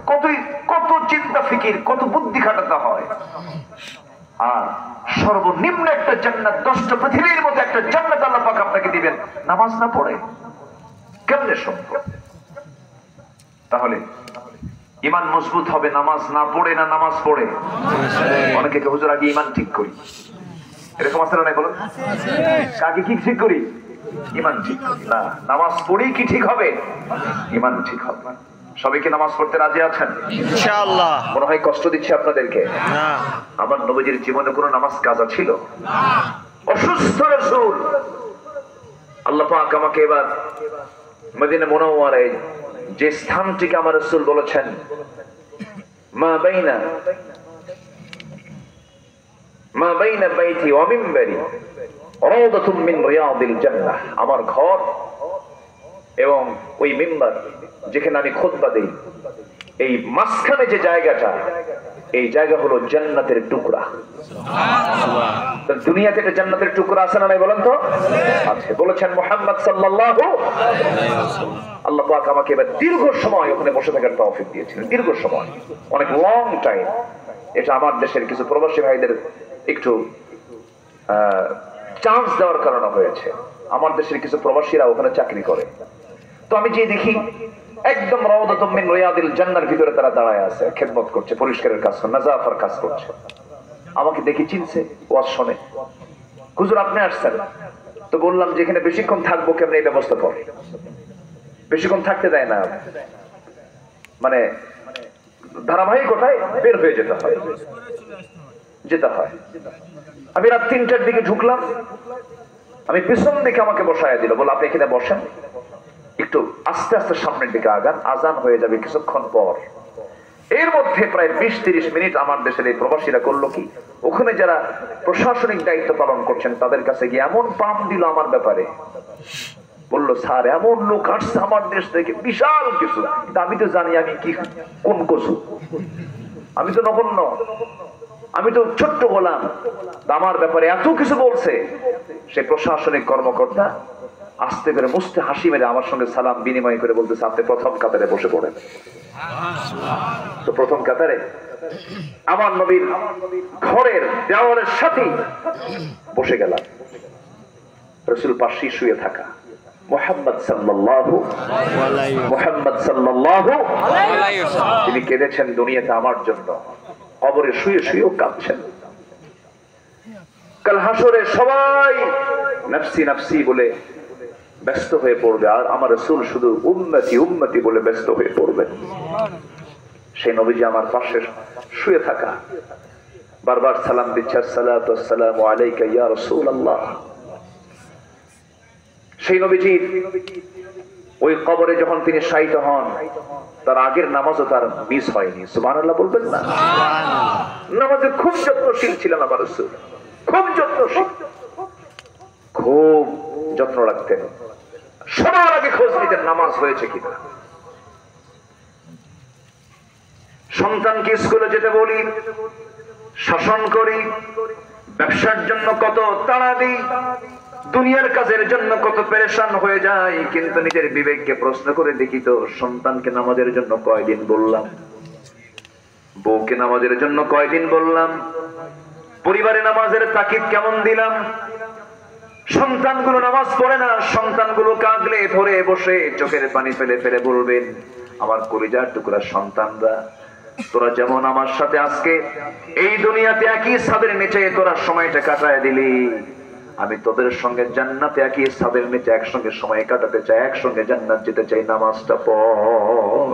কত চিন্তা ফিকির, কত বুদ্ধি খাটাতে হয়। আর সর্বনিম্ন একটা জান্নাত, 10টা পৃথিবীর মধ্যে একটা জান্নাত আল্লাহ পাক আপনাকে দিবেন নামাজ না পড়ে, কেমনে সম্ভব? তাহলে ইমান মজবুত হবে নামাজ না পড়ে না নামাজ পড়ে? অনেকে হুজুর আগে ইমান ঠিক করি, এরকম আছে না? বলুন, কাকে কি ঠিক করি? ইমান ঠিক না, নামাজ পড়েই কি ঠিক হবে? ইমান ঠিক হবে। সবাই কি নামাজ পড়তে রাজি আছেন? ইনশাআল্লাহ। মনে হয় কষ্ট দিচ্ছি আপনাদেরকে? না। আমার নবীজির জীবনে কোনো নামাজ কাজা ছিল? অসুস্থ রাসূল, আল্লাহ পাক আমাকে এবার মদিনা মুনাওয়ারায় যে স্থানটিকে আমার রাসূল বলেছেন মা বাইনা বাইতি ওয়া মিম্বারি রাউদাতুম মিন রিয়াদিল জান্নাহ, আমার ঘর এবং ওই মিম্বার যেখানে আমি খুতবা দেই, এই মাঝখানে যে জায়গাটা, এই জায়গা হলো জান্নাতের টুকরা। দুনিয়াতে একটা জান্নাতের টুকরা আছে না নাই বলেন তো? আছে। বলেছেন মুহাম্মদ সাল্লাল্লাহু আলাইহি ওয়াসাল্লাম। আল্লাহ পাক আমাকে এবার দীর্ঘ সময় ওখানে বসে থাকার তৌফিক দিয়েছিলেন, দীর্ঘ সময়, অনেক লং টাইম। এটা আমার দেশের কিছু প্রবাসী ভাইদের একটু চান্স দেওয়ার কারণে হয়েছে। আমার দেশের কিছু প্রবাসীরা ওখানে চাকরি করে, তো আমি যে দেখি একদম রাউদাতুম মিন রিয়াদিল জান্নাহর ভিতরে তারা দাঁড়ায় আছে, খেদমত করছে, পরিষ্কারের কাজ করছে, নাজাফার কাজ করছে। আমাকে দেখি চিনছে, ওয়াজ শুনে, হুজুর আপনি আসছেন? তো বললাম যে এখানে বেশিক্ষণ থাকবো কেমনে, এই ব্যবস্থা করে। বেশিক্ষণ থাকতে দেয় না, মানে ধারাবাহিকতায় বের হয়ে যেতে হয়। আমি রাত 3টার দিকে ঢুকলাম, আমি পিছন দিকে আমাকে বসায় দিল, বলে আপনি এখানে বসেন, একটু আস্তে আস্তে সামনের দিকে আগান, আজান হয়ে যাবে কিছুক্ষণ পর। এর মধ্যে প্রায় 20-30 মিনিট আমার দেশের এই প্রবাসীরা করলো কি, ওখানে যারা প্রশাসনিক দায়িত্ব পালন করছেন তাদের কাছে গিয়ে এমন পাম দিল আমার ব্যাপারে, বললো স্যার এমন লোক আসছে আমার দেশ থেকে, বিশাল কিছু, কিন্তু আমি তো জানি আমি কি কোন কচু, আমি তো নগণ্য, আমি তো ছোট্ট গোলাম, আমার ব্যাপারে এত কিছু বলছে। সে প্রশাসনিক কর্মকর্তা আস্তে করে মুস্তে হাসি মেরে আমার সঙ্গে সালাম বিনিময় করে বলতেছে আপনি প্রথম কাতারে বসে পড়েন। তো প্রথম কাতারে আমার নবীর ঘরের দেওয়ালের সাথে বসে গেলাম। রাসূল পাশে শুয়ে থাকা মুহাম্মদ সাল্লাল্লাহু আলাইহি ওয়াসাল্লাম, তিনি কেঁদেছেন দুনিয়াতে আমার জন্য, কবরে শুয়ে শুয়েও কাঁদছেন। কাল হাসরে সবাই নফসি নফসি বলে ব্যস্ত হয়ে পড়বে, আর আমার রাসূল শুধু উম্মতি উম্মতি বলে ব্যস্ত হয়ে পড়বে। সেই নবীজি আমার পাশে শুয়ে থাকা, বারবার সালাম দিচ্ছে, আসসালাতু ওয়াসসালামু আলাইকা ইয়া রাসূলুল্লাহ। সেই নবীজি ওই কবরে যখন তিনি শায়িত হন, তার আগের নামাজও তার মিস হয়নি। সুবহানাল্লাহ বলবেন না? নামাজের খুব যত্নশীল ছিলেন আমার রাসূল, খুব যত্নশীল, খুব যত্ন রাখতেন। সবার আগে খোঁজ নিতেন নামাজ হয়েছে কিনা। সন্তানকে স্কুলে যেতে বলি, শাসন করি, ব্যবসার জন্য কত তাড়া দিই, দুনিয়ার কাজের জন্য কত পেরেশান হয়ে যায়, কিন্তু নিজের বিবেককে প্রশ্ন করে দেখি তো সন্তানকে নামাজের জন্য কয়দিন বললাম, বউকে নামাজের জন্য কয়দিন বললাম, পরিবারে নামাজের তাকিদ কেমন দিলাম। সন্তানগুলো নামাজ পড়ে না, সন্তানগুলো কাঁদলে ধরে বসে চোখের পানি ফেলে ফেলে বলবেন আমার কলিজার টুকরা সন্তানরা, তোরা যেমন আমার সাথে আজকে এই দুনিয়াতে একই ছাদের নিচে তোরা সময়টা কাটায় দিলি, আমি তোদের সঙ্গে জান্নাতে একই ছাদের নিচে একসঙ্গে সময় কাটাতে চাই, একসঙ্গে জান্নাত যেতে চাই, নামাজটা পড়।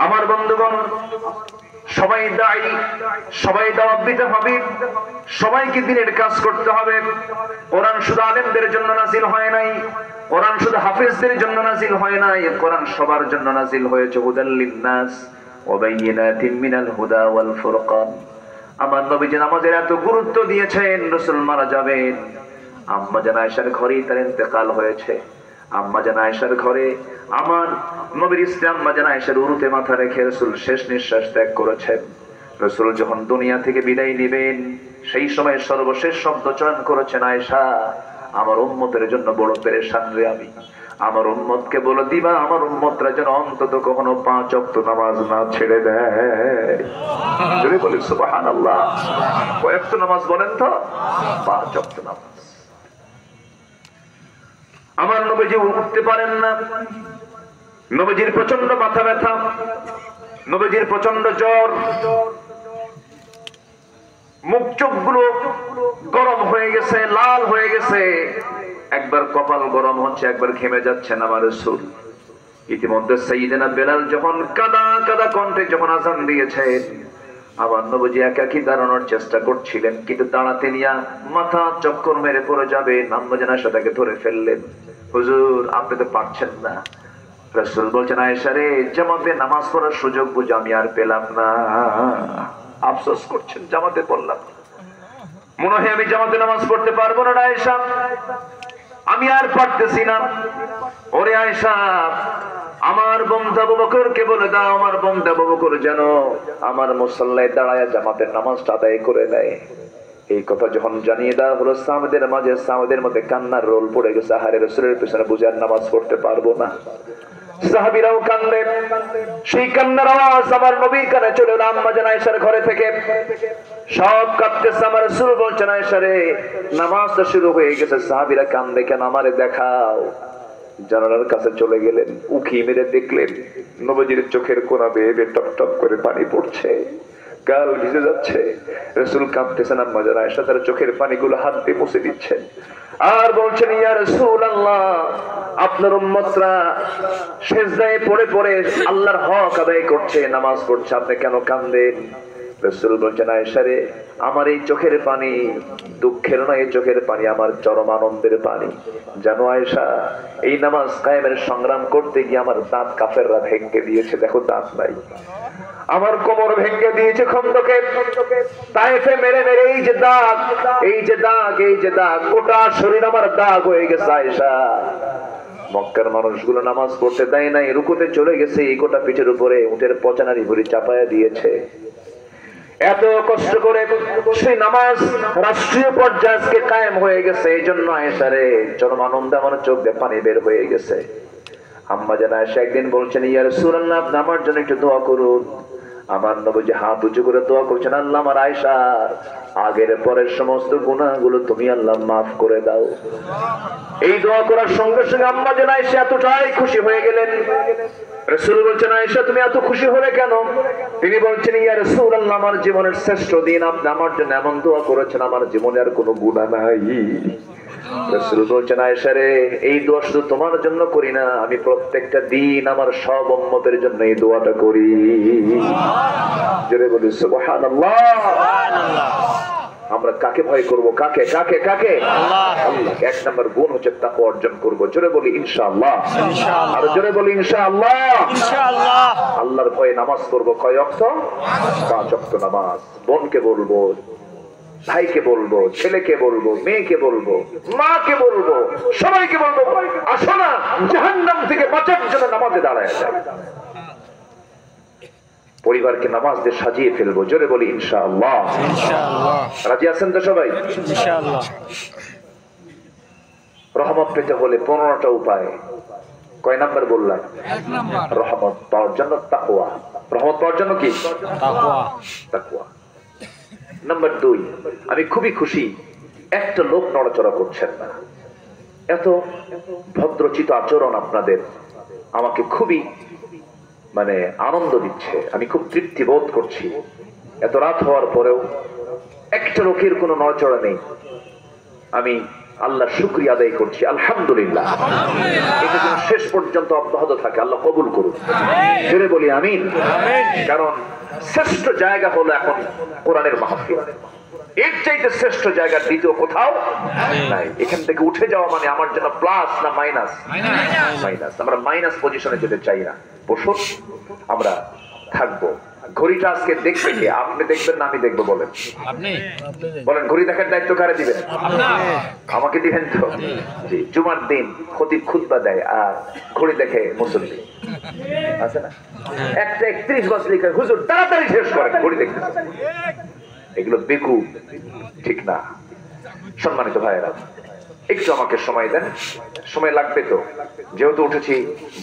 আমার বন্ধুগণ, সবাই দায়ী, সবাই দাওয়াত দিতে হবে, সবাইকে দিনের কাজ করতে হবে। কোরআন শুধু আলেমদের জন্য নাজিল হয় নাই, কোরআন শুধু হাফেজদের জন্য নাজিল হয় নাই, কোরআন সবার জন্য নাজিল হয়েছে। হুদাল লিন্নাস ওয়া বাইয়িনাতিন মিনাল হুদা ওয়াল ফুরকান। আমার নবীজি নামাজের এত গুরুত্ব দিয়েছেন, রাসূল মারা যাবেন, আম্মা জান আয়েশার ঘরেই তার ইন্তেকাল হয়েছে। আম্মা জান আয়েশার ঘরে আমার নবীর স্ত্রী আম্মা জান আয়েশার উরুতে মাথা রেখে রাসূল শেষ নিঃশ্বাস ত্যাগ করেছেন। রাসূল যখন দুনিয়া থেকে বিদায় নেবেন, সেই সময় সর্বশেষ শব্দ চয়ন করেছেন, আয়েশা আমার উম্মতের জন্য বড় পেরেশান রে আমি। আমার উম্মতকে বলে দিবা আমার উম্মতরা যেন অন্তত কখনো 5 ওয়াক্ত নামাজ না ছেড়ে দেয়। যদি বলি সুবহানাল্লাহ, কয়েকটা নামাজ বলেন তো? 5 ওয়াক্ত নামাজ। আমার নবীজি উঠতে পারেন না, নবীজির প্রচন্ড মাথা ব্যথা, নবীজির প্রচন্ড জ্বর, মুখ চোখগুলো গরম হয়ে গেছে, লাল হয়ে গেছে, একবার কপাল গরম হচ্ছে, একবার ঘেমে যাচ্ছেন আমার রাসূল। ইতিমধ্যে সাইয়েদনা বেলাল যখন কাদা কাদা কণ্ঠে যখন আযান দিয়েছেন, আমার নবীজি একাকী দাঁড়ানোর চেষ্টা করছিলেন, কিন্তু দাঁড়াতে নিয়ে মাথা চক্কর মেরে পড়ে যাবে, আম্মা জান আয়েশা তাকে ধরে ফেললেন। হুজুর আপনি তো পারছেন না। রাসূল বলছেন, আয়েশা রে, জামাতে নামাজ পড়ার সুযোগ বুঝে আমি আর পেলাম না। আফসোস করছেন, জামাতে পড়লাম, মনে হয় আমি জামাতে নামাজ পড়তে পারবো না আয়েশা, আমি আর পারতেছি না। ওরে আয়েশা, আমার বন্ধু আবু বকরকে বলে দাও, আমার বন্ধু আবু বকর যেন আমার মুসল্লায় দাঁড়ায় জামাতের নামাজটা আদায় করে নেয়। এই কথা যখন জানিয়ে দেওয়া হলো, সাহাবাদের মাঝে, সাহাবাদের মধ্যে কান্নার রোল পড়ে গেছে। আহারে, রাসূলের পিছনে বুঝে আর নামাজ পড়তে পারবো না। সাহাবীরাও কাঁদলেন, সেই কান্নার আওয়াজ আমার নবীর কানে চলে এলো আম্মা জান আয়েশার ঘরে থেকে। সব কাঁদতেছে, আমার রাসূল বলছেন, আয়েশা রে, নামাজটা শুরু হয়ে গেছে, সাহাবীরা কান্দে কেন, আমারে দেখাও। জানালার কাছে চলে গেলেন, উকি মেরে দেখলেন নবীজির চোখের কোণা বেয়ে বেয়ে টপ টপ করে পানি পড়ছে, গাল ভিজে যাচ্ছে। রাসূল কাঁদতেছেন, আম্মা জান আয়েশা তার চোখের পানিগুলো হাত দিয়ে মুছে দিচ্ছেন আর বলছেন, ইয়া রাসূলুল্লাহ, আপনার উম্মতরা সিজদায় পড়ে পড়ে আল্লাহর হক আদায় করছে, নামাজ পড়ছে, আপনি কেন কাঁদেন? রাসূল বলছেন, আয়েশা রে, আমার এই চোখের পানি দুঃখের নয়, এই চোখের পানি আমার চরম আনন্দের পানি। জানো আয়েশা, এই নামাজ কায়েমের সংগ্রাম করতে গিয়ে আমার দাঁত কাফেররা ভেঙে দিয়েছে, দেখো দাঁত নাই। আমার কোমর ভেঙে দিয়েছে খন্দকে, তায়েফে মেরে মেরে এই যে দাগ, এই যে দাগ, এই যে দাগ, গোটা শরীর আমার দাগ হয়ে গেছে আয়েশা। মক্কার মানুষগুলো নামাজ পড়তে দেয় নাই, রুকুতে চলে গেছে, এই গোটা পিঠের উপরে উটের পচানারি ভুঁড়ি চাপায়া দিয়েছে। এত কষ্ট করে সেই নামাজ রাষ্ট্রীয় পর্যায়ে আজকে কায়েম হয়ে গেছে। এই জন্য আয়েশা রে, চরম আনন্দে আমার চোখ দিয়ে পানি বের হয়ে গেছে। আম্মা জান আয়েশা একদিন বলছেন, ইয়া রাসূলুল্লাহ, আপনি আমার জন্য একটু দোয়া করুন। আমার নবীজি হাত উঁচু করে দোয়া করছেন, আল্লাহ আমার আয়েশার আগের পরের সমস্ত গুনাহগুলো তুমি আল্লাহ মাফ করে দাও। এই দোয়া করার সঙ্গে সঙ্গে আম্মা জান আয়েশা এতটাই খুশি হয়ে গেলেন। রাসূল বলছেন, আয়েশা তুমি এত খুশি হলে কেন? তিনি বলছেন, ইয়া রাসূলুল্লাহ, আমার জীবনের শ্রেষ্ঠ দিন, আপনি আমার জন্য এমন দোয়া করেছেন, আমার জীবনে আর কোনো গুনাহ নাই। রাসূল বলছেন, আয়েশা রে, এই দোয়া শুধু তোমার জন্য করি না, আমি প্রত্যেকটা দিন আমার সব উম্মতের জন্য এই দোয়াটা করি। জোরে বলি সুবহানাল্লাহ। আমরা কাকে ভয় করব? কাকে কাকে কাকে? আল্লাহ। এক নম্বর গুণ হচ্ছে তাকওয়া অর্জন করব। জোরে বলি ইনশাআল্লাহ। আর জোরে বলি ইনশাআল্লাহ। ইনশাআল্লাহ। আল্লাহর ভয়ে নামাজ পড়ব। কয় ওয়াক্ত? 5 ওয়াক্ত নামাজ। বোনকে বলবো, ভাইকে বলবো, ছেলেকে বলবো, মেয়েকে বলবো, মাকে বলবো, সবাইকে বলবো, আসো না জাহান্নাম থেকে বাঁচার জন্য নামাজে দাঁড়ায় যায়। পরিবারকে নামাজ দিয়ে সাজিয়ে ফেলবো। জোরে বলি ইনশাআল্লাহ। ইনশাআল্লাহ। রাজি আছেন তো সবাই? ইনশাআল্লাহ। রহমত পেতে হলে 15টা উপায়। কয় নাম্বার বললাম? 1 নাম্বার। রহমত পাওয়ার জন্য তাকওয়া। রহমত পাওয়ার জন্য কি? তাকওয়া। তাকওয়া। নাম্বার 2, আমি খুবই খুশি একটা লোক নড়াচড়া করছেন না। এত ভদ্রচিত আচরণ আপনাদের আমাকে খুবই আনন্দ দিচ্ছে। আমি খুব তৃপ্তি বোধ করছি। এত রাত হওয়ার পরেও একটা লোকের কোনো নড়াচড়া নেই। আমি আল্লাহর শুকরিয়া আদায় করছি, আলহামদুলিল্লাহ। এটা যেন শেষ পর্যন্ত অব্যাহত থাকে, আল্লাহ কবুল করুন। জোরে বলি আমিন। কারণ শ্রেষ্ঠ জায়গা হলো এখন কোরআনের মাহফিল। এর চাইতে শ্রেষ্ঠ জায়গা দ্বিতীয় কোথাও নাই। এখান থেকে উঠে যাওয়া মানে আমার জন্য প্লাস না মাইনাস? মাইনাস। আমরা মাইনাস পজিশনে যেতে চাই না। বসুন, আমরা থাকবো। ঘড়িটা আজকে দেখবে কি? আপনি দেখবেন না আমি দেখবো? বলেন বলেন, ঘড়ি দেখার দায়িত্ব কারে দিবেন? আমাকে দিবেন তো? জি, জুমার দিন খতিব খুতবা দেয় আর ঘড়ি দেখে মুসল্লি আছে না? 1:31 বাজে লিখে হুজুর তাড়াতাড়ি শেষ করেন, ঘড়ি দেখতেছে। এগুলো বেকুব, ঠিক না? সম্মানিত ভাইয়েরা, একটু আমাকে সময় দেন। সময় লাগবে তো, যেহেতু উঠেছি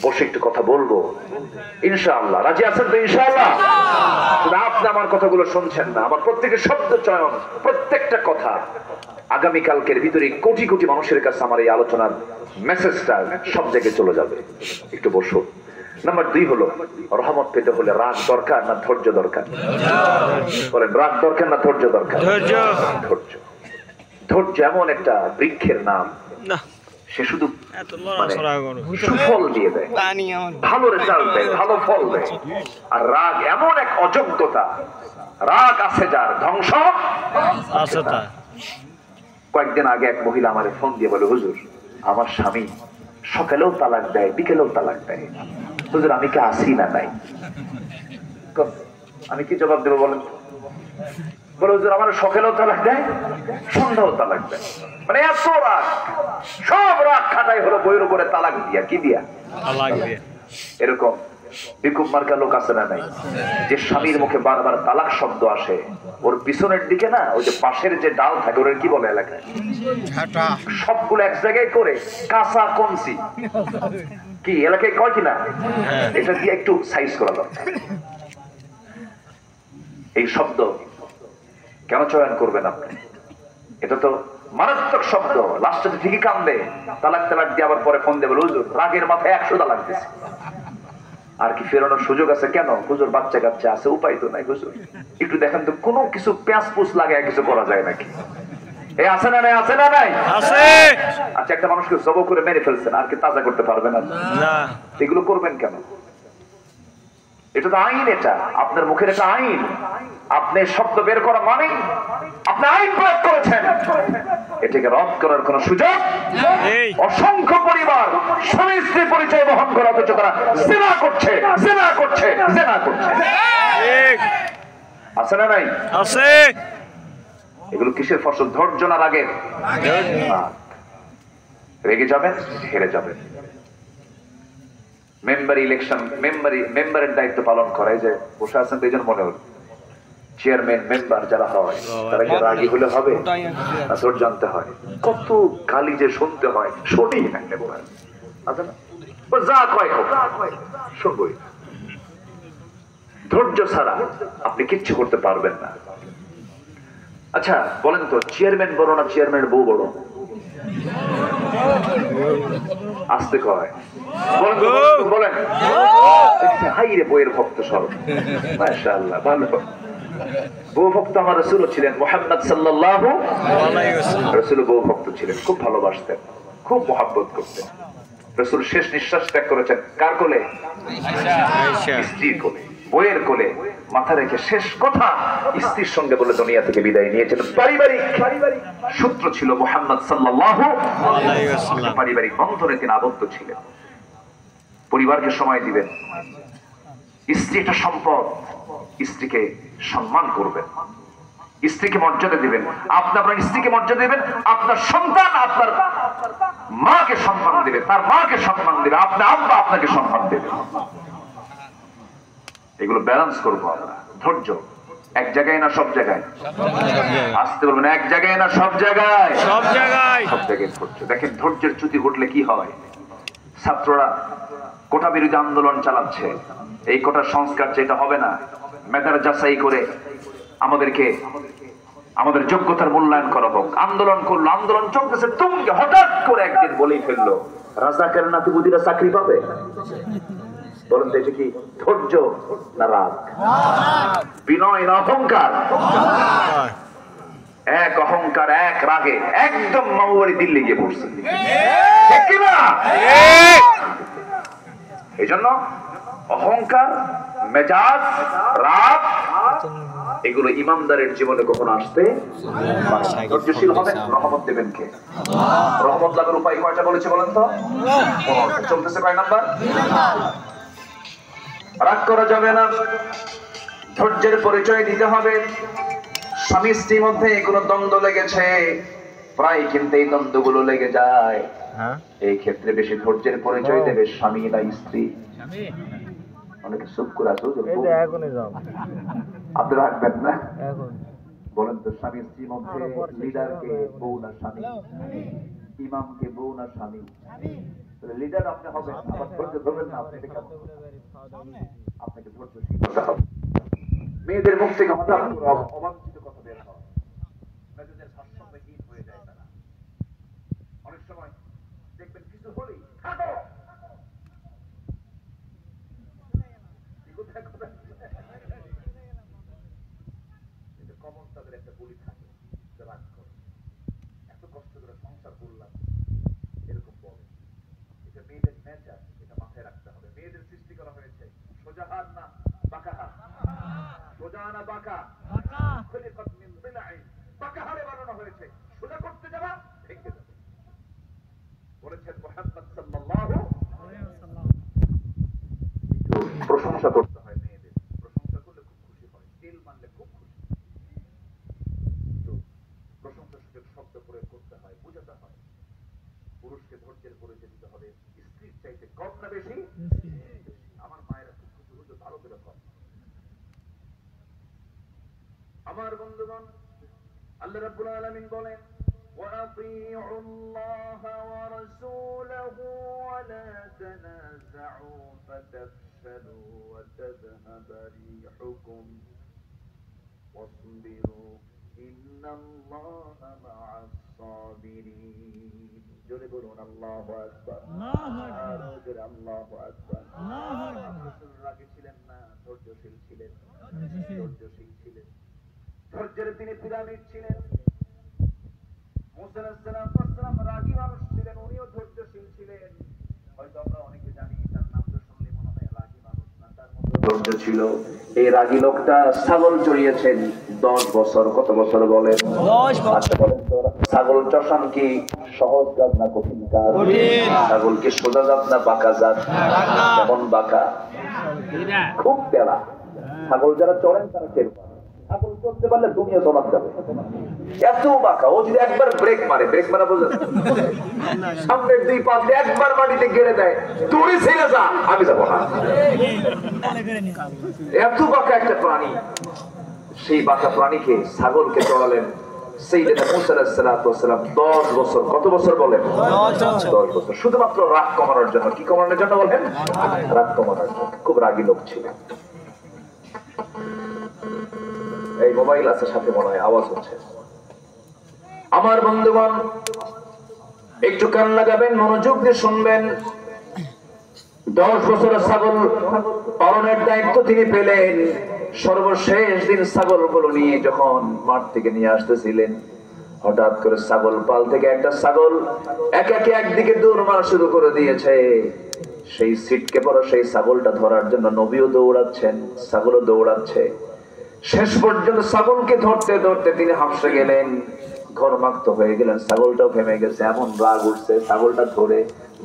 বসে একটু কথা বলবো ইনশাআল্লাহ। রাজি আছেন তো ইনশাআল্লাহ? আপনি আমার কথাগুলো শুনছেন না, আমার প্রত্যেকের শব্দ চয়ন, প্রত্যেকটা কথা আগামীকালকের ভিতরে কোটি কোটি মানুষের কাছে আমার এই আলোচনার মেসেজটা সব জায়গায় চলে যাবে। একটু বসো। নাম্বার 2 হলো, রহমত পেতে হলে রাগ দরকার না ধৈর্য দরকার? বলেন, রাগ দরকার না ধৈর্য দরকার? ধৈর্য। ধৈর্য এমন একটা বৃক্ষের নাম, সে শুধু সুফল দিয়ে দেয়, ভালো রেজাল্ট দেয়, ভালো ফল দেয়। আর রাগ এমন এক অযোগ্যতা, রাগ আছে যার ধ্বংস আছে তার। কয়েকদিন আগে এক মহিলা আমারে ফোন দিয়ে বলে, হুজুর আমার স্বামী সকালেও তালাক দেয়, বিকেলেও তালাক দেয়, হুজুর আমি কি আসি না নাই? আমি কি জবাব দেবো বলেন? বলে, হুজুর আমার সকালেও তালাক দেয়, সন্ধ্যাও তালাক দেয়। মানে এত রাগ, সব রাগ খাটাই হলো বইয়ের উপরে তালাক দিয়া। কি দিয়া? এরকম বিকুব মার্কা লোক আছে না নাই? যে স্বামীর মুখে বারবার তালাক শব্দ আসে, ওর পিছনের দিকে না ওই যে পাশের যে ডাল থাকে, ওর কি বলে এলাকায়, সবগুলো এক জায়গায় করে কাঁচা কমছি কি এলাকায় কয় কিনা, এটা দিয়ে একটু সাইজ করা দরকার। এই শব্দ কেন চয়ন করবেন আপনি? এটা তো মারাত্মক শব্দ। লাস্টে ঠিকই কান্দে, তালাক তালাক দিয়ে আবার পরে ফোন দেবে, হুজুর রাগের মাথায় 100 তালাক দিছে। আর কি ফেরানোর সুযোগ আছে? কেন হুজুর, বাচ্চা কাচ্চা আছে, উপায় তো নাই। হুজুর একটু দেখেন তো, কোনো কিছু পেঁয়াজ পুষ লাগে কিছু করা যায় নাকি? এই আছে না নাই? আছে না নাই? আছে। আচ্ছা, একটা মানুষকে জব করে মেরে ফেলছেন, আর কি তাজা করতে পারবেন না? এগুলো করবেন কেন? এটা তো আইন, এটা আপনার মুখের একটা আইন। আপনি শব্দ বের করা মানে আপনি আইন প্রয়োগ করেছেন, এটাকে রদ করার কোন সুযোগ নেই। অসংখ্য পরিবার স্বামী স্ত্রী পরিচয় বহন করা, অথচ তারা জিনা করছে, জিনা করছে, জিনা করছে। আছে না নাই? আছে। এগুলো কিসের ফসল? ধৈর্য না রাগের? রেগে যাবেন, হেরে যাবেন। মেম্বার ইলেকশন, মেম্বারের দায়িত্ব পালন করে যে বসে আছেন, এই জন্য মনে হল চেয়ারম্যান মেম্বার যারা হয় তারা কি রাগী হলে হবে? তোর জানতে হয় কত গালি যে শুনতে হয়, শুনি না যা কয় শুনবই। ধৈর্য ছাড়া আপনি কিচ্ছু করতে পারবেন না। আচ্ছা বলেন তো, চেয়ারম্যান বড় না চেয়ারম্যানের বউ বড়? আসতে কয় বলেন। হাই রে বইয়ের ভক্ত সব, মাশাআল্লাহ ভালো। বউ ভক্ত আমার রাসূল ছিলেন মুহাম্মদ সাল্লাল্লাহু আলাইহি ওয়াসাল্লাম। রাসূল বউ ভক্ত ছিলেন, খুব ভালোবাসতেন, খুব মহব্বত করতেন। রাসূল শেষ নিঃশ্বাস ত্যাগ করেছেন কার কোলে? আয়েশা স্ত্রীর কোলে, বইয়ের কোলে মাথা রেখে শেষ কথা স্ত্রীর সঙ্গে বলে দুনিয়া থেকে বিদায় নিয়েছেন। পারিবারিক সূত্র ছিল মুহাম্মদ সাল্লাল্লাহু আলাইহি ওয়াসাল্লাম। পারিবারিক বন্ধনে তিনি আবদ্ধ ছিলেন। পরিবারকে সময় দিবেন। স্ত্রী একটা সম্পদ, স্ত্রীকে সম্মান করবেন, স্ত্রীকে মর্যাদা দিবেন। আপনি আপনার স্ত্রীকে মর্যাদা দিবেন, আপনার সন্তান আপনার মাকে সম্মান দিবে, তার মাকে সম্মান দিবে, আপনার আব্বা আপনাকে সম্মান দেবে। এগুলো ব্যালেন্স করবো আমরা। ধৈর্য এক জায়গায় না সব জায়গায়? আসতে বলবেন, এক জায়গায় না সব জায়গায়? সব জায়গায়, সব জায়গায় ধৈর্য। দেখেন ধৈর্যের চ্যুতি ঘটলে কি হয়। ছাত্ররা কোটা বিরোধী আন্দোলন চালাচ্ছে, এই কোটার সংস্কার যেটা হবে না, মেধার যাচাই করে আমাদেরকে আমাদের যোগ্যতার মূল্যায়ন করা হোক। আন্দোলন করলো, আন্দোলন চলতেছে তুঙ্গে, হঠাৎ করে একদিন বলেই ফেললো রাজাকার নাতিপুতিরা চাকরি পাবে। বলুন তো এটা কি ধৈর্য না রাগ? বিনয় না অহংকার? এক অহংকার এক রাগে একদম মামুবাড়ি দিল্লি গিয়ে পড়ছে। এই জন্য অহংকার, মেজাজ, রাগ এগুলো ইমানদারের জীবনে কখনো আসতে ধৈর্যশীল হবেন। রহমত দেবেন কে? রহমত লাভের উপায় কয়টা বলেছে বলেন তো? চলতেছে কয় নাম্বার? রাগ করা যাবে না, ধৈর্যের পরিচয় দিতে হবে। স্বামী স্ত্রীর মধ্যে কোনো দ্বন্দ্ব লেগেছে, প্রায় কিন্তু এই দ্বন্দ্বগুলো লেগে যায়, এই ক্ষেত্রে বেশি ধৈর্যের পরিচয় দেবে স্বামী না স্ত্রী? অনেকে চুপ করে আসো, আপনি রাখবেন না? বলেন তো, স্বামী স্ত্রীর মধ্যে লিডারকে বউ না স্বামী? ইমামকে বউ না স্বামী? লিডার আপনি হবেন, আবার ধৈর্য ধরবেন না, আপনি কেমন? আপনাকে ধৈর্যশীল হতে হবে। মেয়েদের মুখ থেকে হঠাৎ অবাঞ্ছিত কথা বের হয়, মেয়েদের ভারসাম্যহীন হয়ে যায় তারা। অনেক সময় দেখবেন কিছু হলেই কমন তাদের একটা বলি থাকে, রাগ করে, এত কষ্ট করে সংসার করলাম, এরকম বলে। এটা মেয়েদের নেচার, এটা মাথায় রাখতে হবে। মেয়েদের সৃষ্টি করা হয়েছে সোজা হাত না বাঁকা হাত, সোজা না বাঁকা, খলিকাত মিন দিলাইন, বাঁকা হারে বানানো হয়েছে। সোজা করতে যাবা ভেঙে যাবে, বলেছেন মুহাম্মদ সাল্লাল্লাহু আলাইহি ওয়াসাল্লাম। প্রশংসা করতে হয় মেয়েদের, প্রশংসা করলে খুব খুশি হয়, তেল মানলে খুব খুশি। প্রশংসা সুযোগ শব্দ প্রয়োগ করতে হয়, বোঝাতে হয়। পুরুষকে ধৈর্যের পরিচয় দিতে হবে। স্ত্রীর চাইতে কম না বেশি? আমার মায়েরা খুব খুশি হতো, ভালো করে কম। আমার বন্ধুগণ, আল্লাহ রাব্বুল আলামিন বলেন, وَأَطِيعُوا اللَّهَ وَرَسُولَهُ وَلَا تَنَازَعُوا فَتَفْشَلُوا وَتَذْهَبَ رِيحُكُمْ وَاصْبِرُوا إِنَّ اللَّهَ مَعَ الصَّابِرِينَ। জোরে বলুন আল্লাহু আকবার, আল্লাহু আকবার। রাসূল রাগী ছিলেন না, ধৈর্যশীল ছিলেন, ধৈর্যশীল ছিলেন। ধৈর্যের তিনি পিরামিড ছিলেন। মুসা আলাইহিস সালাম রাগী মানুষ ছিলেন, উনিও ধৈর্যশীল ছিলেন। হয়তো আমরা অনেকে জানি, তার নাম তো শুনলে মনে হয় রাগী মানুষ না, তার মধ্যে ধৈর্য ছিল। এই রাগী লোকটা ছাগল চড়িয়েছেন 10 বছর। কত বছর বলেন? 10 বছর। বলেন তো, ছাগল চষান কি সহজ কাজ না কঠিন কাজ? ছাগল কি সোজা জাত না বাঁকা জাত? কেমন বাঁকা, খুব তেরা। ছাগল যারা চড়েন তারা টের পায়। ছাগল চলতে পারলে দুনিয়া চলার যাবে, এত বাঁকা। ও যদি একবার ব্রেক মারে, ব্রেক মারা বোঝেন, সামনের 2 পা একবার মাটিতে গেড়ে দেয়, তুই ছেড়ে যা, আমি যাবো না। এত বাঁকা একটা প্রাণী। সেই বাঁকা প্রাণীকে, ছাগলকে চড়ালেন সাইয়েদনা মুসা আলাইহিস সালাম 10 বছর। কত বছর বলেন? 10 বছর। শুধুমাত্র রাগ কমানোর জন্য। কি কমানোর জন্য বলেন? রাগ কমানোর জন্য। খুব রাগী লোক ছিলেন। এই মোবাইল আছে সাথে, মনে হয় আওয়াজ হচ্ছে। আমার বন্ধুগণ, একটু কান লাগাবেন, মনোযোগ দিয়ে শুনবেন। 10 বছরের ছাগল পালনের দায়িত্ব তিনি পেলেন। সর্বশেষ দিন ছাগলগুলো নিয়ে যখন মাঠ থেকে নিয়ে আসতেছিলেন, হঠাৎ করে ছাগল পাল থেকে একটা ছাগল একে একদিকে দৌড় মারা শুরু করে দিয়েছে। সেই সিটকে পড়া সেই ছাগলটা ধরার জন্য নবীও দৌড়াচ্ছেন, ছাগলও দৌড়াচ্ছে। শেষ পর্যন্ত ছাগলকে ধরতে ধরতে তিনি হাঁপসে গেলেন, ঘরমাক্ত হয়ে গেলেন। ছাগলটাও থেমে গেছে, এমন রাগ উঠছে। ছাগলটা ধরে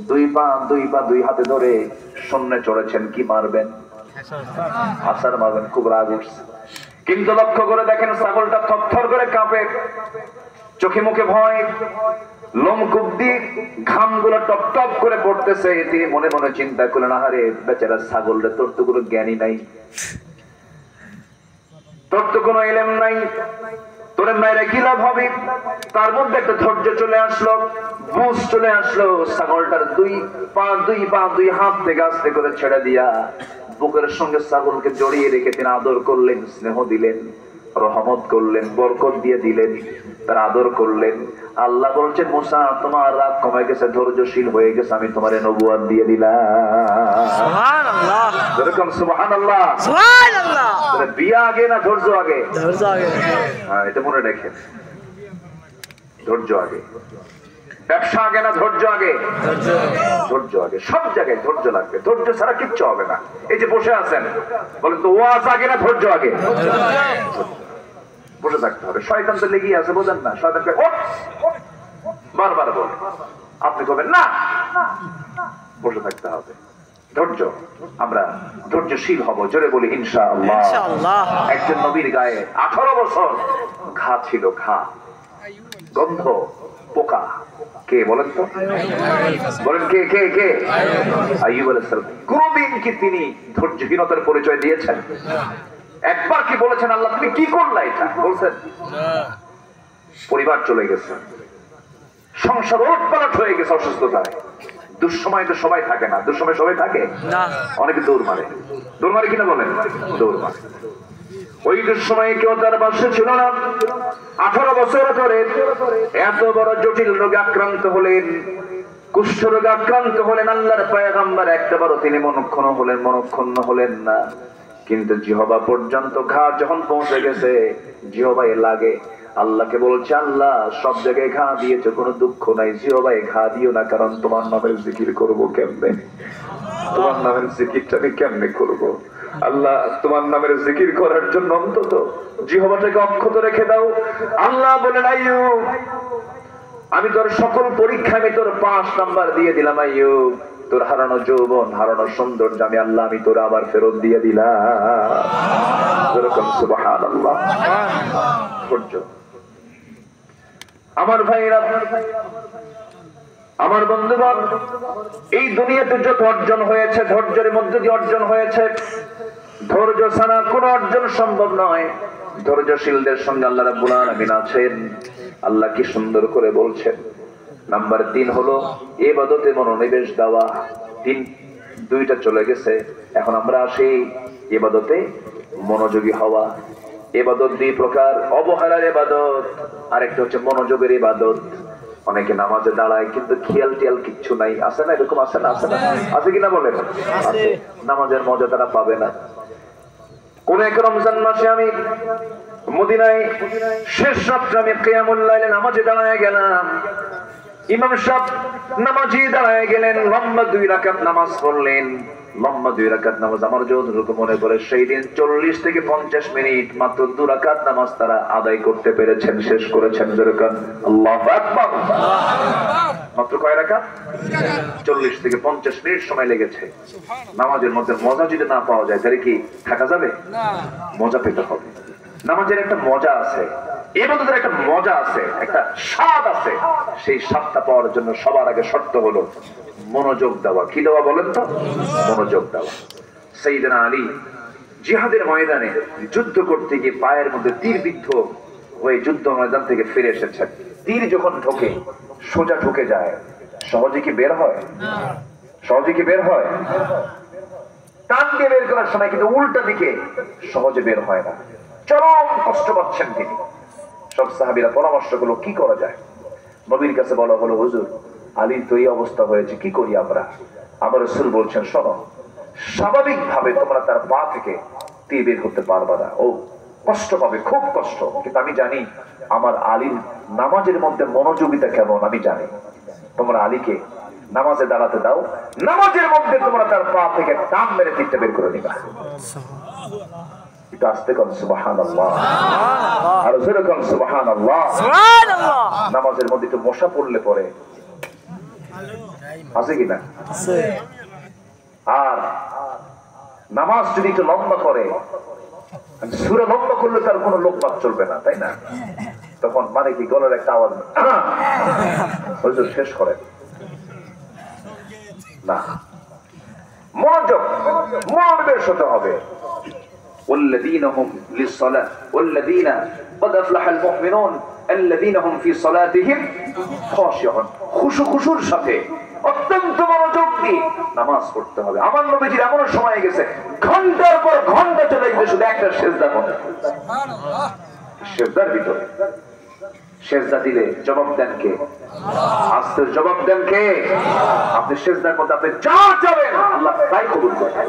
2 হাতে ধরে শূন্যে চড়েছেন। কি মারবেন? আছাড় মারবেন। খুব রাগ উঠছে, কিন্তু লক্ষ্য করে দেখেন ছাগলটা থরথর করে কাঁপে, চোখে মুখে ভয়, লোমকূপ দিয়ে ঘামগুলো টপ টপ করে পড়তেছে। তিনি মনে মনে চিন্তা করলেন, আহারে বেচারা ছাগল রে, তোর তো কোনো জ্ঞানী নাই, তোর তো কোনো ইলম নাই, তোর মায়েরা কি লাভ হবে? তার মধ্যে একটা ধৈর্য চলে আসলো, বুঝ চলে আসলো। ছাগলটার 2 হাত থেকে আস্তে করে ছেড়ে দিয়া বুকের সঙ্গে ছাগলকে জড়িয়ে রেখে তিনি আদর করলেন, স্নেহ দিলেন, রহমত করলেন, বরকত দিয়ে দিলেন, তার আদর করলেন। আল্লাহ বলছেন, মুসা তোমার রাগ কমে গেছে, ধৈর্যশীল হয়ে গেছে, আমি তোমার নবুয়ত দিয়ে দিলাম। সুবহানাল্লাহ, যেরকম সুবহানাল্লাহ, সুবহানাল্লাহ। বিয়া আগে না ধৈর্য আগে? ধৈর্য আগে। হ্যাঁ, এটা মনে রাখেন, ধৈর্য আগে। ব্যবসা আগে না ধৈর্য আগে? ধৈর্য আগে। সব জায়গায় ধৈর্য লাগবে, ধৈর্য ছাড়া কিচ্ছু হবে না। এই যে বসে আছেন, বলেন তো ওয়াজ আগে না ধৈর্য আগে? বসে থাকতে হবে। শয়তান তো লেগেই আছে, বোঝেন না? শয়তানকে বারবার বলে, আপনি করবেন না, বসে থাকতে হবে। ধৈর্য, আমরা ধৈর্যশীল হব, জোরে বলি ইনশাআল্লাহ। একজন নবীর গায়ে 18 বছর ঘা ছিল, ঘা, গন্ধ, পোকা। কে বলেন তো? বলেন কে কে কে? আইয়ুব আলাইহিস সালাম। কোনদিন কি তিনি ধৈর্যহীনতার পরিচয় দিয়েছেন? একবার কি বলেছেন আল্লাহ তুমি কি করলা? এটা বলছেন? পরিবার চলে গেছে, সংসার ওলটপালট হয়ে গেছে অসুস্থতায়। দুঃসময় তো সবাই থাকে না, দুঃসময় সবাই থাকে না, অনেকে দৌড় মারে। দৌড় মারে কিনা বলেন? দৌড় মারে। ওই দুঃসময়ে কেউ তার পাশে ছিল না। 18 বছর ধরে এত বড় জটিল রোগে আক্রান্ত হলেন, কুষ্ঠ রোগে আক্রান্ত হলেন। আল্লাহর পয়গম্বর একবারও তিনি মনক্ষুণ্ণ হলেন না। কিন্তু জিহবা পর্যন্ত ঘা যখন পৌঁছে গেছে, জিহবায় লাগে, আল্লাহকে বলছে আল্লাহ সব জায়গায় ঘা দিয়েছে, কোনো দুঃখ নাই, জিহবায় ঘা দিও না, কারণ তোমার নামের জিকির করবো কেমনে? তোমার নামের জিকিরটা আমি কেমনে করবো? আল্লাহ তোমার নামের জিকির করার জন্য অন্তত জিহবাটাকে অক্ষত রেখে দাও। আল্লাহ বলেন আইয়ুব আমি তোর সকল পরীক্ষা আমি তোর 5 নাম্বার দিয়ে দিলাম। আইয়ুব তোর হারানো যৌবন, হারানো সৌন্দর্য আমি আল্লাহ আমি তোর আবার ফেরত দিয়ে দিলাম। সুবহানাল্লাহ। ধৈর্য আমার ভাইরা, আমার বন্ধুগণ, এই দুনিয়াতে যত অর্জন হয়েছে ধৈর্যের মধ্যে দিয়ে অর্জন হয়েছে। ধৈর্য ছাড়া কোনো অর্জন সম্ভব নয়। ধৈর্যশীলদের সঙ্গে আল্লাহ রাব্বুল আলামিন আছেন। আল্লাহ কি সুন্দর করে বলছেন। নাম্বার 3 হলো ইবাদতে মনোনিবেশ দেওয়া। 2টা চলে গেছে, এখন আমরা আসি ইবাদতে মনোযোগী হওয়া। ইবাদত 2 প্রকার, অবহেলার ইবাদত, আরেকটা হচ্ছে মনোযোগের ইবাদত। অনেকে নামাজে দাঁড়ায় কিন্তু খেয়াল টিয়াল কিচ্ছু নাই, আছে না? এরকম আছে না? আছে না? আছে কিনা বলেন? আছে। নামাজের মজা তারা পাবে না। কোন এক রমজান মাসে আমি মদিনায় শেষ রাত্রে আমি কিয়ামুল লাইলে নামাজে দাঁড়ায় গেলাম। ইমাম সাহেব নামাজি দাঁড়ায় গেলেন, লম্বা 2 রাকাত নামাজ পড়লেন। লম্বা 2 রাকাত নামাজ আমার যতটুকু মনে পড়ে সেই দিন 40 থেকে 50 মিনিট মাত্র 2 রাকাত নামাজ তারা আদায় করতে পেরেছেন, শেষ করেছেন। যেরকম আল্লাহু আকবার। মাত্র কয় রাকাত? 40 থেকে 50 মিনিট সময় লেগেছে। নামাজের মধ্যে মজা যদি না পাওয়া যায় তাহলে কি থাকা যাবে? না, মজা পেতে হবে। নামাজের একটা মজা আছে, ইবাদতের একটা মজা আছে, একটা স্বাদ আছে। সেই স্বাদটা পাওয়ার জন্য সবার আগে শর্ত হলো মনোযোগ দেওয়া। কি দেওয়া বলেন তো? মনোযোগ দেওয়া। সাইয়েদনা আলী জিহাদের ময়দানে যুদ্ধ করতে গিয়ে পায়ের মধ্যে তীর বিদ্ধ হয়ে যুদ্ধ ময়দান থেকে ফিরে এসেছেন। তীর যখন ঢোকে, সোজা ঢুকে যায়, সহজে কি বের হয়? সহজে কি বের হয়? টান দিয়ে বের করার সময় কিন্তু উল্টা দিকে সহজে বের হয় না। চরম কষ্ট পাচ্ছেন তিনি। সব সাহাবীরা পরামর্শ করলো কি করা যায়। নবীর কাছে বলা হলো হুজুর আলীর তো এই অবস্থা হয়েছে, কি করি আমরা? আমার রাসূল বলছেন শোনো, স্বাভাবিক ভাবে তোমরা তার পা থেকে তীর বের করতে পারবা না, ও কষ্ট পাবে, খুব কষ্ট। কিন্তু আমি জানি আমার আলীর নামাজের মধ্যে মনোযোগিতা কেমন, আমি জানি। তোমরা আলীকে নামাজে দাঁড়াতে দাও, নামাজের মধ্যে তোমরা তার পা থেকে টান মেরে তীরটা বের করে নিবা। এটা আস্তে কোন সুবহানাল্লাহ, আর জোরে কোন সুবহানাল্লাহ। নামাজের মধ্যে তো মশা পড়লে পরে আছে কিনা? আছে। আর নামাজ যদি একটু লম্বা করে, সূরা লম্বা করলে তার কোনো লোকপাত চলবে না, তাই না? তখন মানে কি গলার একটা আওয়াজ, হুজুর শেষ করেন না। মনোযোগ, মনোনিবেশ হতে হবে। والذين هم للصلاة والذين قد أفلح المؤمنون الذين هم في صلاتهم خاشعون। খুশুর সাথে অত্যন্ত মনোযোগ দিয়ে নামাজ পড়তে হবে। আমার নবীজির এমন সময় গেছে ঘন্টার পর ঘন্টা চলে গেছে শুধু একটা সেজদা করে। সুবহানাল্লাহ। সেজদার ভিতরে সেজদা দিলে জবাব দেন কে? আস্তে জবাব দেন কে? আপনি সেজদার মধ্যে আপনি যা চাবেন আল্লাহ তাই কবুল করবেন।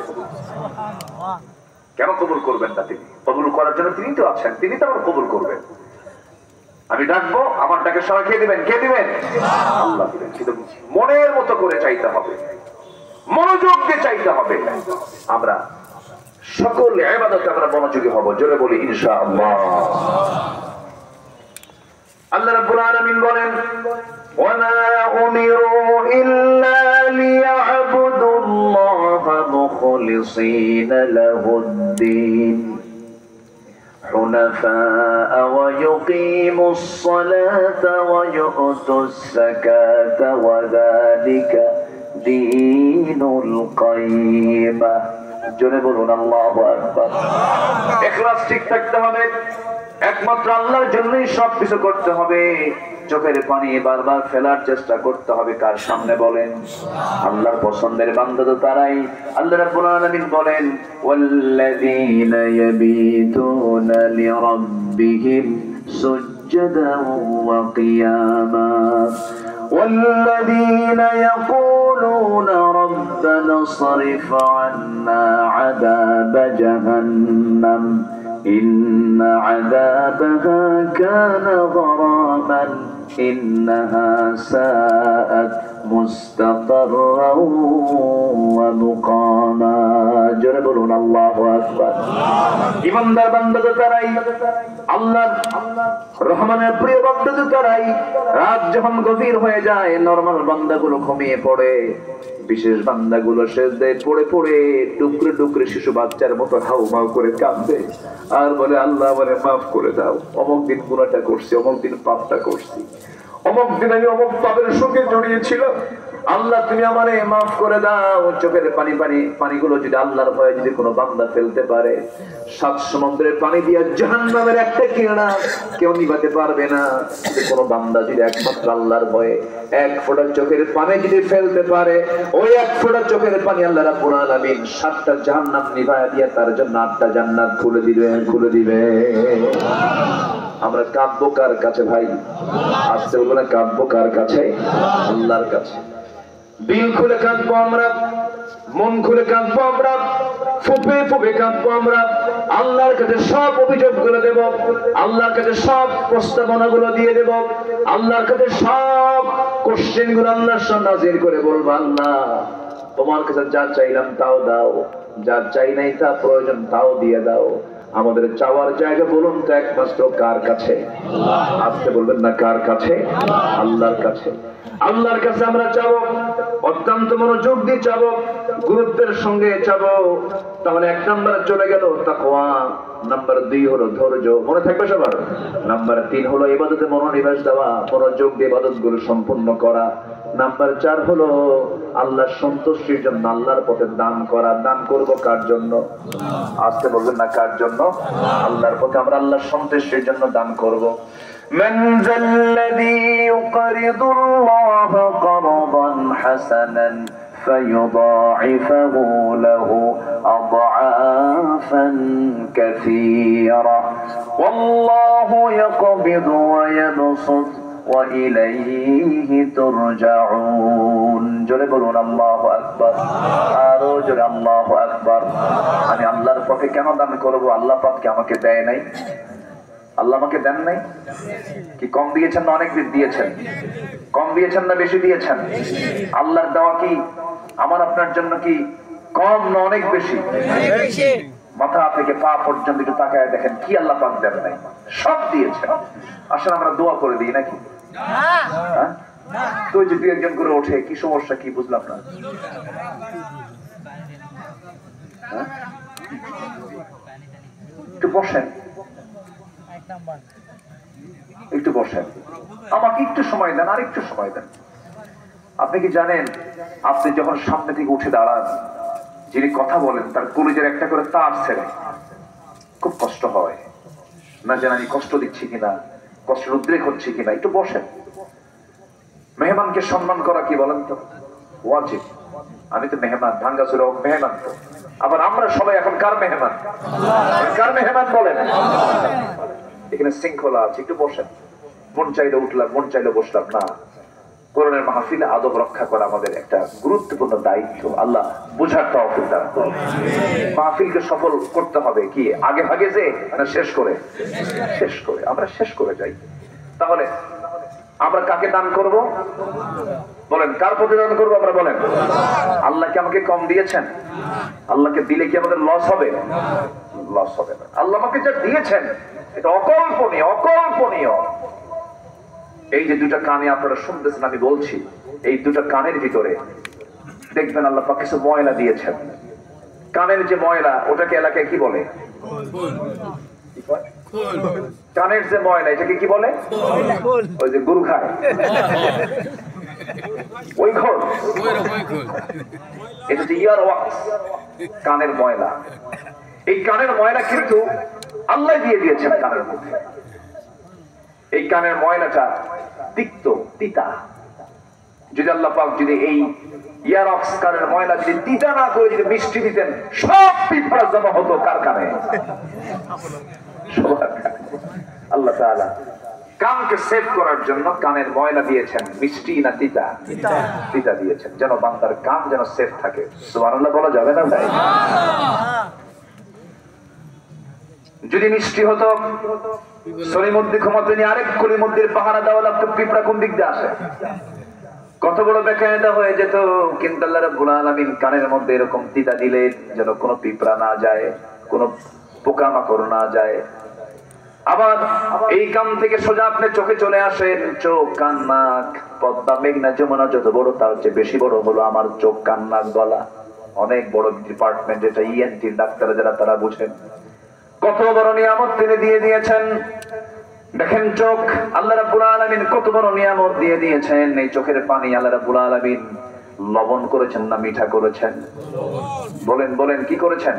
কেন কবুল করবেন না? তিনি কবুল করার জন্য তিনি তো আছেন, তিনি তো আমার কবুল করবেন। আমি ডাকবো, আমার ডাকে সাড়া কে দিবেন? কে দিবেন? আল্লাহ দিবেন। কিন্তু মনের মতো করে চাইতে হবে, মনোযোগ দিয়ে চাইতে হবে। আমরা সকল ইবাদতে আমরা মনোযোগী হব, জোরে বলি ইনশাআল্লাহ। আল্লাহ রাব্বুল আলামিন বলেন ওয়া মা উমিরু ইল্লা লিয়া'বুদুল্লাহা مخلصين له الدين حنفاء ويقيموا الصلاة ويؤتوا الزكاة وذلك دين القيمة জোরে বলুন আল্লাহু আকবার। ইখলাস ঠিক থাকতে হবে, একমাত্র আল্লাহর জন্যই সবকিছু করতে হবে। চোখের পানি বারবার ফেলার চেষ্টা করতে হবে কার সামনে বলেন? আল্লাহর পছন্দের বান্দা তো তারাই। আল্লাহ রাব্বুল আলামিন বলেন ওয়াল্লাযীনা ইয়াবিতুনা লিরাব্বিহিম সুজদান ওয়া কিয়ামা والذين يقولون ربنا اصرف عنا عذاب جهنم إن عذابها كان غراما إنها ساءت مستقرا ومقاما জোরে বলুন আল্লাহু আকবার। ইমানদার বান্দা তো তারাই, আল্লাহ রহমানের প্রিয় বান্দা তো তারাই। রাত যখন গভীর হয়ে যায় নরমাল বান্দাগুলো ঘুমিয়ে পড়ে, বিশেষ বান্দাগুলো সিজদায় পড়ে পড়ে টুকরে টুকরে শিশু বাচ্চার মতো হাউমাউ করে কাঁদে আর বলে আল্লাহ আমারে মাফ করে দাও, অমুক দিন গুনাহটা করছি, অমুক দিন পাপটা করছি, অমুক দিন আমি অমুক পাপের সঙ্গে জড়িয়েছিলাম, আল্লাহ তুমি আমারে মাফ করে দাও। চোখের পানিগুলো যদি আল্লাহর ভয়ে যদি কোনো বান্দা ফেলতে পারে, 7 সমুদ্রের পানি দিয়ে জাহান্নামের একটা কিরণা কেউ নিভাতে পারবে না। কোনো বান্দা যদি একমাত্র আল্লাহর ভয়ে 1 ফোঁটা চোখের পানি যদি ফেলতে পারে, ওই 1 ফোঁটা চোখের পানি আল্লাহ রাব্বুল আলামিন 7টা জাহান্নাম নিভায়া দিয়ে তার জন্য 8টা জান্নাত খুলে দিবে। আমরা কাঁদবো কার কাছে ভাই? আসতে বলবো না, কাঁদবো কার কাছে? আল্লাহর কাছে। দিল খুলে কাঁদবো আমরা, মন খুলে কাঁদবো আমরা, ফুপে ফুপে কাঁদবো আমরা। আল্লাহর কাছে সব অভিযোগ গুলো দেব, আল্লাহর কাছে সব প্রস্তাবনা গুলো দিয়ে দেব, আল্লাহর কাছে সব কোশ্চেন গুলো আল্লাহর সামনে হাজির করে বলবো আল্লাহ তোমার কাছে যা চাইলাম তাও দাও, যা চাই নাই তা প্রয়োজন তাও দিয়ে দাও। আমাদের চাওয়ার জায়গা বলুন তো একমাত্র কার কাছে? আসতে বলবেন না, কার কাছে? আল্লাহর কাছে। আল্লাহর কাছে আমরা চাবো, অত্যন্ত মনোযোগ দিয়ে চাবো, গুরুত্বের সঙ্গে চাবো। তাহলে 1 নম্বরে চলে গেল তাকওয়া, নাম্বার 2 হলো ধৈর্য, মনে থাকবে সবার। নাম্বার 3 হলো ইবাদতে মনোনিবেশ দেওয়া, মনোযোগ দিয়ে ইবাদত গুলো সম্পূর্ণ করা। নাম্বার 4 হলো আল্লাহর সন্তুষ্টির জন্য আল্লাহর পথে দান করা। দান করব কার জন্য? আসতে বলবেন না, কার জন্য? আল্লাহর পথে আমরা আল্লাহর সন্তুষ্টির জন্য দান করব। من ذا الذي يقرض الله قرضا حسنا فيضاعفه له أضعافا كثيرة والله يقبض ويبسط وإليه ترجعون জোরে বলুন আল্লাহু আকবার। আরো জোরে আল্লাহু আকবার। আমি আল্লাহর পথে কেন দান করব? আল্লাহ পাক কি আমাকে দেয় নাই? আল্লাহ আমাকে দেন নাই? কি কম দিয়েছেন না অনেক দিয়েছেন? কম দিয়েছেন না বেশি দিয়েছেন? আল্লাহর দেওয়া কি আমার আপনার জন্য কি কম না অনেক বেশি? মাথা থেকে পা পর্যন্ত একটু তাকায় দেখেন কি আল্লাহ পাক দেন নাই, সব দিয়েছেন। আসলে আমরা দোয়া করে দিই নাকি? হ্যাঁ, তো যে 2-1 জন করে ওঠে, কি সমস্যা কি বুঝলাম না? একটু বসেন, একটু বসেন, আমাকে একটু সময় দেন, আর একটু সময় দেন। আপনি কি জানেন আপনি যখন সামনে থেকে উঠে দাঁড়ান, যিনি কথা বলেন তার কলিজার একটা করে তার ছেড়ে খুব কষ্ট হয় না, জানি আমি কষ্ট দিচ্ছি কিনা, কষ্টের উদ্রেক হচ্ছে কিনা। একটু বসেন। মেহমানকে সম্মান করা কি বলেন তো ওয়াজিব। আমি তো মেহমান, ভাঙ্গাচুরা মেহমান তো। আবার আমরা সবাই এখন কার মেহমান? কার মেহমান বলেন? এখানে শৃঙ্খলা আছে, একটু বসেন। মন চাইলে উঠলাম, মন চাইলে বসলাম না। কোরআনের মাহফিলে আদব রক্ষা করা আমাদের একটা গুরুত্বপূর্ণ দায়িত্ব। আল্লাহ বুঝার তৌফিক দান করুন। মাহফিলকে সফল করতে হবে কি আগে ভাগে যে না শেষ করে? শেষ করে। আমরা শেষ করে যাই। তাহলে আমরা কাকে দান করব বলেন? কার প্রতি দান করবো আমরা বলেন? আল্লাহকে আমাকে কম দিয়েছেন? আল্লাহকে দিলে কি আমাদের লস হবে? লস হবে না। আল্লাহ আমাকে যা দিয়েছেন এটা অকল্পনীয়, অকল্পনীয়। এই যে 2টা কানে আপনারা শুনতেছেন, আমি বলছি, এই 2টা কানের ভিতরে দেখবেন আল্লাহ পাক কিছু ময়লা দিয়েছেন। কানের যে ময়লা ওটাকে এলাকায় কি বলে? কানের যে ময়লা এটাকে কি বলে? ওই যে গরু খায় ওই খোল, এটা হচ্ছে ইয়ার ওয়াক্স, কানের ময়লা। এই কানের ময়লা কিন্তু আল্লাহ দিয়ে দিয়েছেন কানের মধ্যে। এই কানের ময়লাটা তিক্ত, তিতা। যদি আল্লাহ পাক যদি এই ইয়ারক্স কানের ময়লা যদি তিতা না করে যদি মিষ্টি দিতেন, সব পিঁপড়া জমা হতো কার কানে? আল্লাহ তাআলা কানকে সেভ করার জন্য কানের ময়লা দিয়েছেন, মিষ্টি না তিতা? তিতা দিয়েছেন, যেন বান্দার কান যেন সেভ থাকে। সুবহানাল্লাহ বলা যাবে না ভাই? যদি মিষ্টি হতো, সলিমুদ্দিন ঘুমাতেনি, আরেক কলিমুদ্দিন পাহারা দেওয়া লাগতো, পিঁপড়া কোন দিক দিয়ে আসে? কত বড় বেকায়দা হয়ে যেত। কিন্তু আল্লাহ রাব্বুল আলামিন কানের মধ্যে এরকম তিতা দিলে যেন কোনো পিঁপড়া না যায়, কোনো পোকামাকড় না যায়। আবার এই কান থেকে সোজা আপনি চোখে চলে আসেন, চোখ, কান, নাক। পদ্মা, মেঘনা, যমুনা যত বড় তার চেয়ে বেশি বড় হলো আমার চোখ, কান, নাক, গলা। অনেক বড় ডিপার্টমেন্ট এটা, ইএনটি ডাক্তার যারা তারা বুঝেন কত বড় নিয়ামত তিনি দিয়ে দিয়েছেন। দেখেন চোখ, আল্লাহ রাব্বুল আলামিন কত বড় নিয়ামত দিয়ে দিয়েছেন। এই চোখের পানি আল্লাহ রাব্বুল আলামিন লবণ করেছেন না মিঠা করেছেন? বলেন বলেন, কি করেছেন?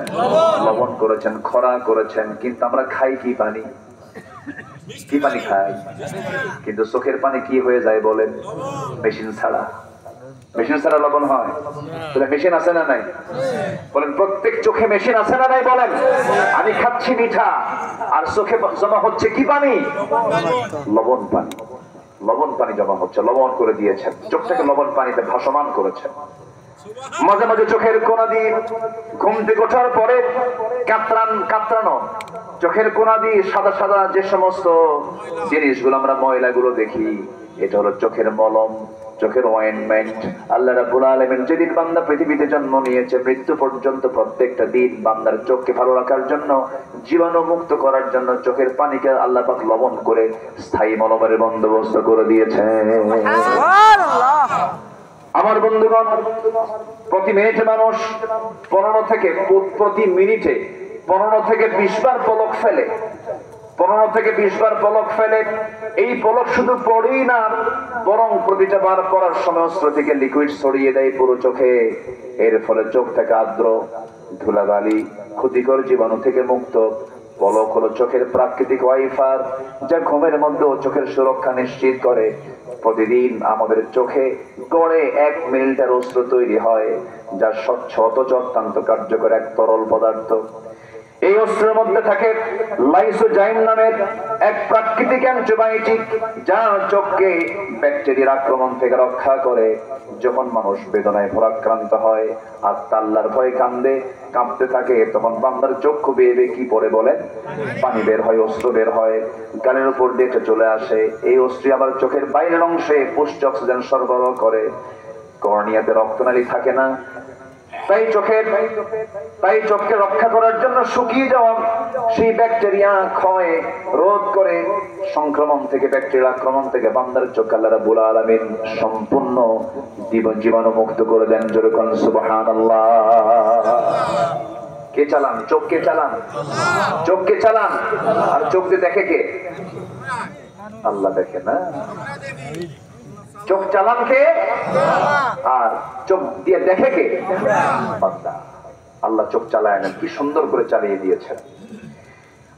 লবণ করেছেন, খরা করেছেন। কিন্তু আমরা খাই কি পানি? কি পানি খাই? কিন্তু চোখের পানি কি হয়ে যায় বলেন? মেশিন ছাড়া। মেশিন ছাড়া লবণ হয়? তাহলে মেশিন আছে না নাই? বলেন, প্রত্যেক চোখে মেশিন আছে না নাই? বলেন। আমি খাচ্ছি মিঠা, আর চোখে জমা হচ্ছে কি পানি? লবণ পানি। লবণ পানি জমা হচ্ছে, লবণ করে দিয়েছেন, চোখটাকে লবণ পানিতে ভাসমান করেছেন। মাঝে মাঝে চোখের কোনা দিয়ে ঘুম থেকে ওঠার পরে কাতরানো চোখের কোনা দিয়ে সাদা সাদা যে সমস্ত জিনিসগুলো আমরা ময়লাগুলো দেখি, এটা হলো চোখের মলম, চোখের অয়েন্টমেন্ট। আল্লাহ রাব্বুল আলামিন যেদিন বান্দা পৃথিবীতে জন্ম নিয়েছে, মৃত্যু পর্যন্ত প্রত্যেকটা দিন বান্দার চোখকে ভালো রাখার জন্য, জীবাণু মুক্ত করার জন্য চোখের পানিকে আল্লাহ পাক লবণ করে স্থায়ী মলমের বন্দোবস্ত করে দিয়েছেন। আমার বন্ধুগণ, প্রতি মিনিটে মানুষ 15 থেকে 20 বার পলক ফেলে। 15 থেকে 20 বার পলক ফেলে। এই পলক শুধু পড়েই না, বরং প্রতিটা বার পড়ার সময় অস্ত্র থেকে লিকুইড ছড়িয়ে দেয় পুরো চোখে। এর ফলে চোখ থেকে আর্দ্র ধুলাবালি, ক্ষতিকর জীবাণু থেকে মুক্ত। পলক হলো চোখের প্রাকৃতিক ওয়াইফার, যা ঘুমের মধ্যেও চোখের সুরক্ষা নিশ্চিত করে। প্রতিদিন আমাদের চোখে গড়ে 1 মিলিলিটার অস্ত্র তৈরি হয়, যা স্বচ্ছ অথচ অত্যন্ত কার্যকর এক তরল পদার্থ। এই অস্ত্রের মধ্যে থাকে লাইসোজাইম নামের এক প্রাকৃতিক অ্যান্টিবায়োটিক, যা চোখকে ব্যাকটেরিয়ার আক্রমণ থেকে রক্ষা করে। যখন মানুষ বেদনায় ভারাক্রান্ত হয় আর আল্লাহর ভয়ে কাঁপতে থাকে, তখন বান্দার চক্ষু বেয়ে বেয়ে কি পড়ে বলেন? পানি বের হয়, অস্ত্র বের হয়, গালের উপর দিয়ে চলে আসে। এই অস্ত্র আবার চোখের বাইরের অংশে পুষ্ট অক্সিজেন সরবরাহ করে। কর্নিয়াতে রক্তনালী থাকে না, তাই চোখকে রক্ষা করার জন্য শুকিয়ে যাওয়া সেই ব্যাকটেরিয়া ক্ষয় রোধ করে সংক্রমণ থেকে, ব্যাকটেরিয়া আক্রমণ থেকে বান্দার চোখ আল্লাহ রাব্বুল আলামিন সম্পূর্ণ জীবাণু মুক্ত করে দেন। জোরে কোন সুবহানাল্লাহ। কে চালান? চোখকে চালান, চোখকে চালান। আর চোখ দিয়ে দেখে কে? আল্লাহ দেখে না? চোখ চালান কে? আর চোখ দিয়ে দেখে কে? বান্দা। আল্লাহ চোখ চালায় না, কি সুন্দর করে চালিয়ে দিয়েছেন।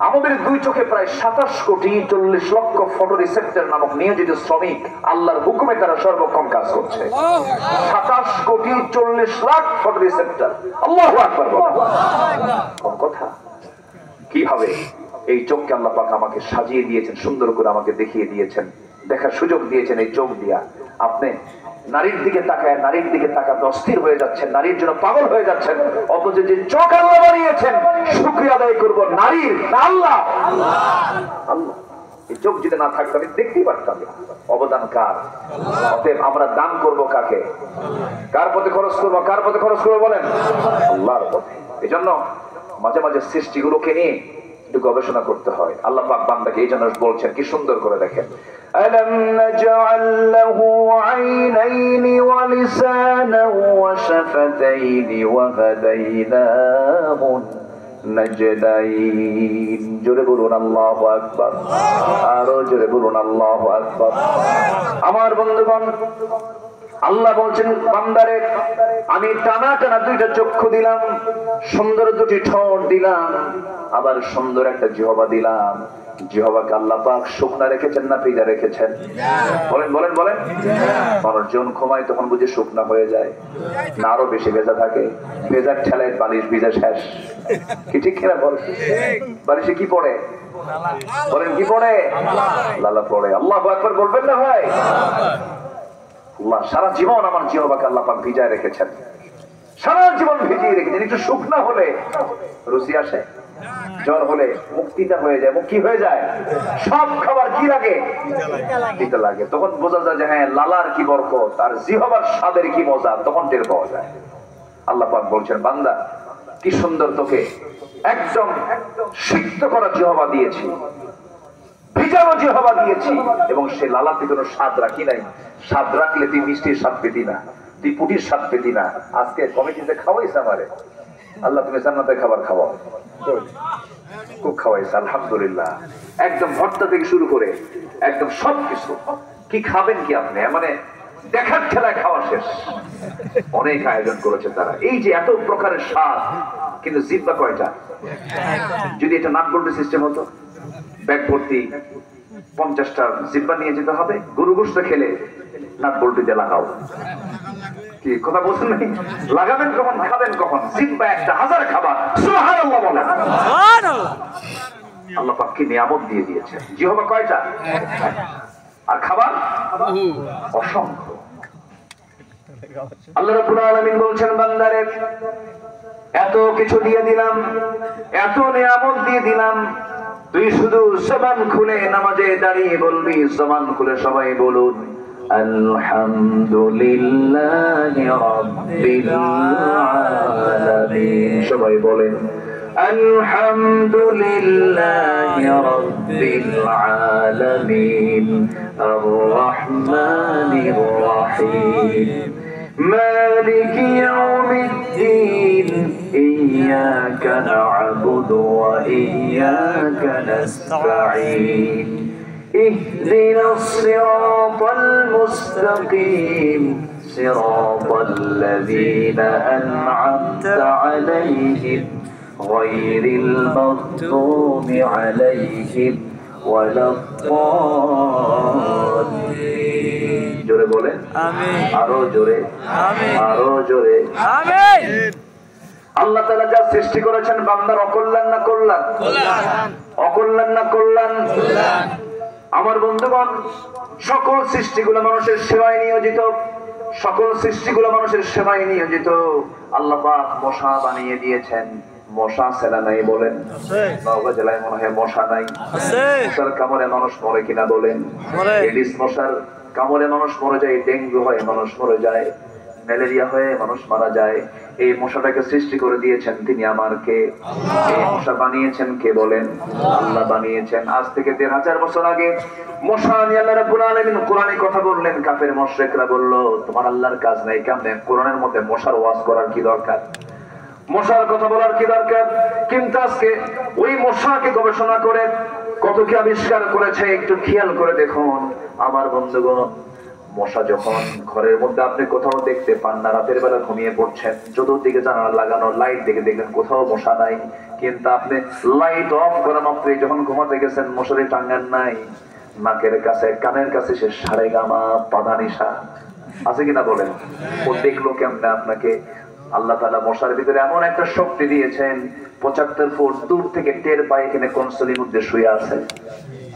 আমাদের 2 চোখে প্রায় 27 কোটি 40 লক্ষ ফটো রিসেপ্টর নামক নিয়োজিত শ্রমিক আল্লাহর হুকুমে তারা সর্বক্ষণ কাজ করছে। 27 কোটি 40 লাখ ফটো রিসেপ্টর। আল্লাহু আকবার। কোন কথা? কিভাবে এই চোখকে আল্লাহ পাক আমাকে সাজিয়ে দিয়েছেন, সুন্দর করে আমাকে দেখিয়ে দিয়েছেন, দেখার সুযোগ দিয়েছেন। এই চোখ দিয়া আপনি নারীর দিকে তাকাতে অস্থির হয়ে যাচ্ছেন, নারীর জন্য পাগল হয়ে যাচ্ছেন, অথচ যে চোখ আল্লাহ বানিয়েছেন শুকরিয়া আদায় করব নারীর না আল্লাহ? আল্লাহ। এই চোখ যদি না থাকতো আমি দেখতেই পারতাম। অবদান কার? অতএব আমরা দান করব কাকে? কার পথে খরচ করবো? কার পথে খরচ করবো বলেন? আল্লাহর পথে। এই জন্য মাঝে মাঝে সৃষ্টিগুলোকে নিয়ে একটু গবেষণা করতে হয়। আল্লাহ পাক বান্দাকে এই জন্য বলছেন, কি সুন্দর করে দেখেন, ألم نجعل له عينين ولسانا وشفتين وهديناه النجدين জোরে বলুন আল্লাহু আকবার আরো জোরে বলুন আল্লাহু আকবার আমার বন্ধুগণ আল্লাহ বলছেন বান্দারে আমি টানা টানা দুইটা চক্ষু দিলাম সুন্দর দুটি ঠোঁট দিলাম আবার সুন্দর একটা জিহ্বা দিলাম জিহ্বাকে আল্লাহ পাক শুকনা রেখেছেন না ভিজা রেখেছেন বলেন বলেন বলেন মানুষজন ঘুমায় তখন বুঝে শুকনা হয়ে যায় না আরো বেশি ভেজা থাকে ভেজার ঠেলায় বালিশ ভিজা শেষ কি ঠিক কিনা বল বালিশে কি পড়ে বলেন কি পড়ে লালা পড়ে আল্লাহু আকবার বলবেন না ভাই আল্লাহ সারা জীবন আমার জিহ্বাকে আল্লাহ পাক ভিজায় রেখেছেন সারা জীবন ভিজিয়ে রেখেছেন একটু শুকনা হলে রুচি আসে জ্বর হলে মুক্তিটা হয়ে যায় মুক্তি হয়ে যায় সব খাবার কি লাগে দিতে লাগে তখন বোঝা যায় যে হ্যাঁ লালার কি বরকত আর জিহ্বার স্বাদের কি মজা তখন টের পাওয়া যায় আল্লাহ পাক বলছেন বান্দা কি সুন্দর তোকে একদম সিদ্ধ করা জিহ্বা দিয়েছি ভিজানো জিহ্বা দিয়েছি এবং সে লালাতে কোনো স্বাদ রাখি নাই স্বাদ রাখলে তুই মিষ্টির স্বাদ পেতি না তুই পুটির স্বাদ পেতি না আজকে কমিটিতে খাওয়াইছে আমারে আল্লাহ তুমি জান্নাতে খাবার খাওয়াও খুব খাওয়াইছে আলহামদুলিল্লাহ একদম ভর্তা থেকে শুরু করে একদম সবকিছু কি খাবেন কি আপনি মানে দেখার ঠেলায় খাওয়া শেষ অনেক আয়োজন করেছে তারা এই যে এত প্রকারের স্বাদ কিন্তু জিব্বা কয়টা যদি এটা নাট বল্টু সিস্টেম হতো ব্যাগ ভর্তি 50টা জিব্বা নিয়ে যেতে হবে গরু গোশত খেলে নাট বল্টু দিয়ে লাগাও কি কথা বলছেন নাকি লাগাবেন কখন খাবেন কখন জিব্বা একটা হাজার খাবার সুবহানাল্লাহ বলেন সুবহানাল্লাহ আল্লাহ পাক কি নিয়ামত দিয়ে দিয়েছে জিহ্বা কয়টা আর খাবার অসংখ্য আল্লাহ রাব্বুল আলামিন বলছেন বান্দারে এত কিছু দিয়ে দিলাম এত নিয়ামত দিয়ে দিলাম তুই শুধু জবান খুলে নামাজে দাঁড়িয়ে বলবি জবান খুলে সবাই বলুন আলহামদুলিল্লাহি রাব্বিল আলামিন সবাই বলেন আলহামদুলিল্লাহি রাব্বিল আলামিন আর রহমানির রহিম مالك يوم الدين إياك نعبد وإياك نستعين اهدنا الصراط المستقيم صراط الذين أنعمت عليهم غير المغضوب عليهم ولا الضالين জোরে বলে আমিন আরো জোরে আমিন আরো জোরে আমিন আল্লাহ তাআলা যা সৃষ্টি করেছেন বান্দার অকল্যাণ না কল্যাণ কল্যাণ অকল্যাণ না কল্যাণ কল্যাণ আমার বন্ধুগণ সকল সৃষ্টিগুলো মানুষের সেবায় নিয়োজিত সকল সৃষ্টিগুলো মানুষের সেবায় নিয়োজিত আল্লাহ পাক মশা বানিয়ে দিয়েছেন মশা সেনা নাই বলেন নওগাঁ জেলায় মনে হয় মশা নাই মশার কামড়ে মানুষ মরে কিনা বলেন এডিস মশার কামড়ে মানুষ মরে যায় ডেঙ্গু হয় মানুষ মরে যায় ম্যালেরিয়া হয়ে মানুষ মারা যায় এই মশাটাকে সৃষ্টি করে দিয়েছেন তিনি আমার কে এই মশা বানিয়েছেন কে বলেন আল্লাহ বানিয়েছেন আজ থেকে ১৫০০ বছর আগে মশা নিয়ে আল্লাহ রাব্বুল আলামিন কোরআনে কথা বললেন কাফের মুশরিকরা বলল তোমার আল্লাহর কাজ নাই কেমনে কোরআনের মধ্যে মশার ওয়াজ করার কি দরকার মশার কথা বলার কি দরকার কিন্তু আজকে ওই মশাকে গবেষণা করে কত কি আবিষ্কার করেছে একটু খেয়াল করে দেখুন আমার বন্ধুগণ মশা যখন ঘরের মধ্যে আপনি কোথাও দেখতে পান না রাতের বেলা ঘুমিয়ে পড়ছেন চতুর্দিকে জানালা লাগানো লাইট দেখে দেখবেন কোথাও মশা নাই কিন্তু আপনি লাইট অফ করা মাত্রই যখন ঘুমাতে গেছেন মশারি টাঙ্গান নাই নাকের কাছে কানের কাছে সে সারেগামা পাদানিশা আছে কিনা বলেন ও দেখলো কেমনে আপনাকে আল্লাহ তাআলা মশার ভিতরে এমন একটা শক্তি দিয়েছেন ৭৫ ফুট দূর থেকে টের পায় এখানে কোন সলির মধ্যে শুয়ে আছে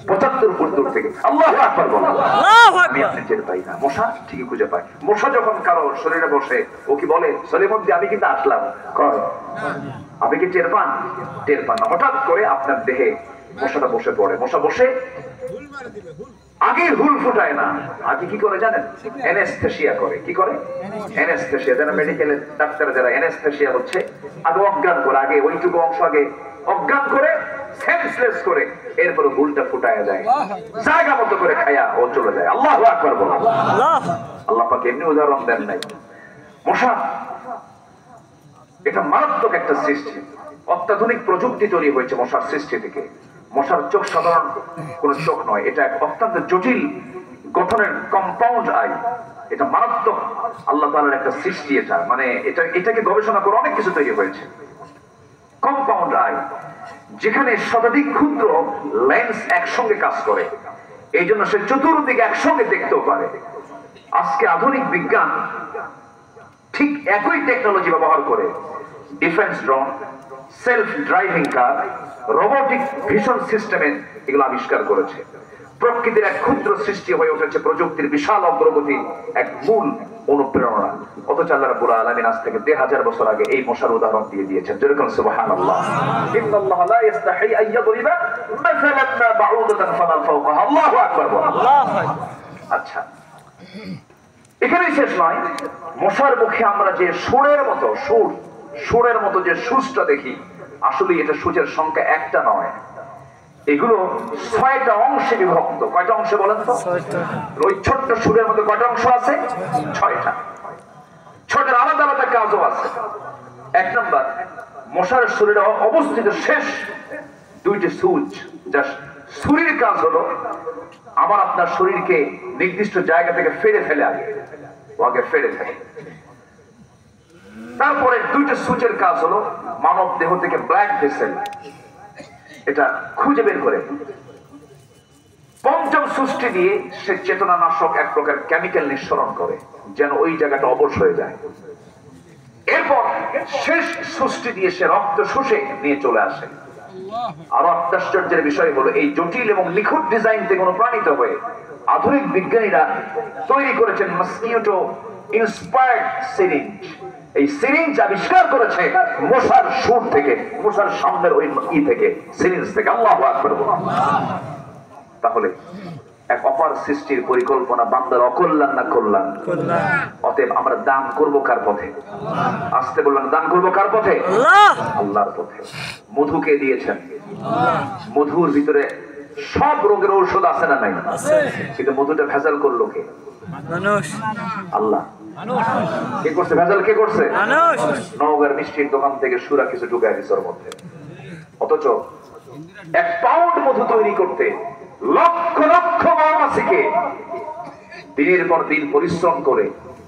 ৭৫ ফুট দূর থেকে আল্লাহু আকবার বলেন আল্লাহু আকবার আমি টের পাই না মশা ঠিকই খুঁজে পায় মশা যখন কারো শরীরে বসে ও কি বলে সলির মধ্যে আমি কিন্তু আসলাম কর আপনি কি টের পান না হঠাৎ করে আপনার দেহে মশাটা বসে পড়ে মশা বসে আগে হুল ফুটায় না আগে কি করে জানেন অ্যানেস্থেসিয়া করে কি করে অ্যানেস্থেসিয়া যারা মেডিকেলের ডাক্তার যারা অ্যানেস্থেসিয়া হচ্ছে আগে অজ্ঞান করে আগে ওইটুকু অংশ আগে অজ্ঞান করে সেন্সলেস করে এরপর গুলটা ফুটায় যায়, জায়গা মতো করে খায়া ও চলে যায়। আল্লাহু আকবার বলো। আল্লাহ পাক এমনি উদাহরণ দেন নাই। মশা এটা মারাত্মক একটা সৃষ্টি, অত্যাধুনিক প্রযুক্তি তৈরি হয়েছে মশার সৃষ্টি থেকে। মশার চোখ সাধারণ কোন চোখ নয়, এটা এক অত্যন্ত জটিল গঠনের কম্পাউন্ড আই। এটা মারাত্মক আল্লাহ তাআলার একটা সৃষ্টি। এটা মানে এটাকে গবেষণা করে অনেক কিছু তৈরি হয়েছে। কম্পাউন্ড আই, যেখানে শতাধিক ক্ষুদ্র লেন্স একসঙ্গে কাজ করে, এই জন্য সে চতুর্দিকে একসঙ্গে দেখতেও পারে। আজকে আধুনিক বিজ্ঞান ঠিক একই টেকনোলজি ব্যবহার করে ডিফেন্স ড্রোন, সেলফ ড্রাইভিং কার, রোবোটিক ভিশন সিস্টেমে এগুলো আবিষ্কার করেছে। প্রকৃতির এক ক্ষুদ্র সৃষ্টি হয়ে উঠেছে প্রযুক্তির বিশাল অগ্রগতি এক মূল অনুপ্রেরণা। অথচ আল্লাহ রাব্বুল আলামিন আজ থেকে ১৫০০ বছর আগে এই মশার উদাহরণ দিয়ে দিয়েছেন। যেরকম সুবহানাল্লাহ, ইন্নাল্লাহ লা ইস্তাহি আন ইয়াদরিবা মাসালান মা বাউদাতান ফামা ফাওকাহা। আল্লাহু আকবার। আচ্ছা, এখানেই শেষ নয়। মশার মুখে আমরা যে সুরের মতো যে সুরটা দেখি, আসলে এটা সূচের সংখ্যা একটা নয়, এগুলো ৬টা অংশে বিভক্ত। কয়টা অংশে বলেন তো? ওই ছোট্ট সুরের মধ্যে কয়টা অংশ আছে? ৬টা। ৬টার আলাদা আলাদা কাজও আছে। ১ নাম্বার, মশার শরীরে অবস্থিত শেষ ২টি সুচ, যা সুরের কাজ হলো আমার আপনার শরীরকে নির্দিষ্ট জায়গা থেকে ফেলে ফেলে আগে ফেলে ফেলে। তারপরে ২টি সুচের কাজ হলো মানব দেহ থেকে ব্লাড ভেসেল এটা খুঁজে বের করে। পঞ্চম সুষ্টি দিয়ে সে চেতনানাশক এক প্রকার কেমিক্যাল নিঃসরণ করে যেন ওই জায়গাটা অবশ হয়ে যায়। এরপর শেষ সুষ্টি দিয়ে সে রক্ত শুষে নিয়ে চলে আসে। আর আশ্চর্যের বিষয় হলো এই জটিল এবং নিখুঁত ডিজাইন থেকে অনুপ্রাণিত হয়ে আধুনিক বিজ্ঞানীরা তৈরি করেছেন মসকিউটো ইন্সপায়ার্ড সিরিঞ্জ। এই সিরিঞ্জ আবিষ্কার করেছে মশার সুর থেকে, মশার সামনের ওই থেকে, সিরিঞ্জ থেকে। আল্লাহু আকবার। তাহলে এক অপার সৃষ্টির পরিকল্পনা বান্দার অকল্যাণ না কল্যাণ? অতএব আমরা দান করব কার পথে? আসতে বললাম, দান করব কার পথে? আল্লাহর পথে। মধুকে দিয়েছেন, মধুর ভিতরে সব রোগের ঔষধ আছে না নাই? কিন্তু মধুটা ভেজাল করলো কে? আল্লাহ। কে করছে ভেজাল? কে করছে? নওগাঁর মিষ্টির দোকান থেকে সুরা কিছু ঢুকায় দিছে ওর মধ্যে। অথচ 1 পাউন্ড মধু তৈরি করতে লক্ষ লক্ষ মৌমাছিকে দিনের পর দিন পরিশ্রম করে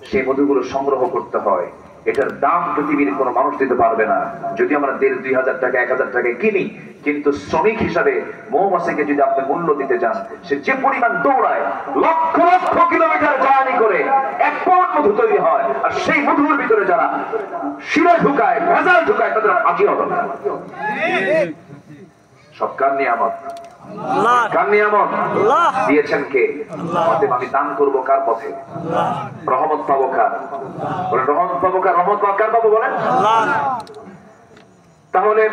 সেই মধুগুলো সংগ্রহ করতে হয়। এটার দাম পৃথিবীর কোনো মানুষ দিতে পারবে না। যদি আমরা ১,৫০০ টাকা ১,০০০ টাকায় কিনি, কিন্তু শ্রমিক হিসাবে মৌমাছিকে যদি আপনি মূল্য দিতে চান, সে যে পরিমাণ দৌড়ায়, লক্ষ লক্ষ কিলোমিটার জার্নি করে 1 পাউন্ড মধু তৈরি হয়। আর সেই মধুর ভিতরে যারা শিরা ঢুকায়, ভেজাল ঢুকায়, তাদের ফাঁকি হবে না। সব কার নিয়ামত? কার নিয়ামত? দিয়েছেন কে? আমি দান করবো কার পথে? রহমত পাবো কার? বলেন রহমত পাবো কার? রহমত কার পাবো বলেন? তাহলে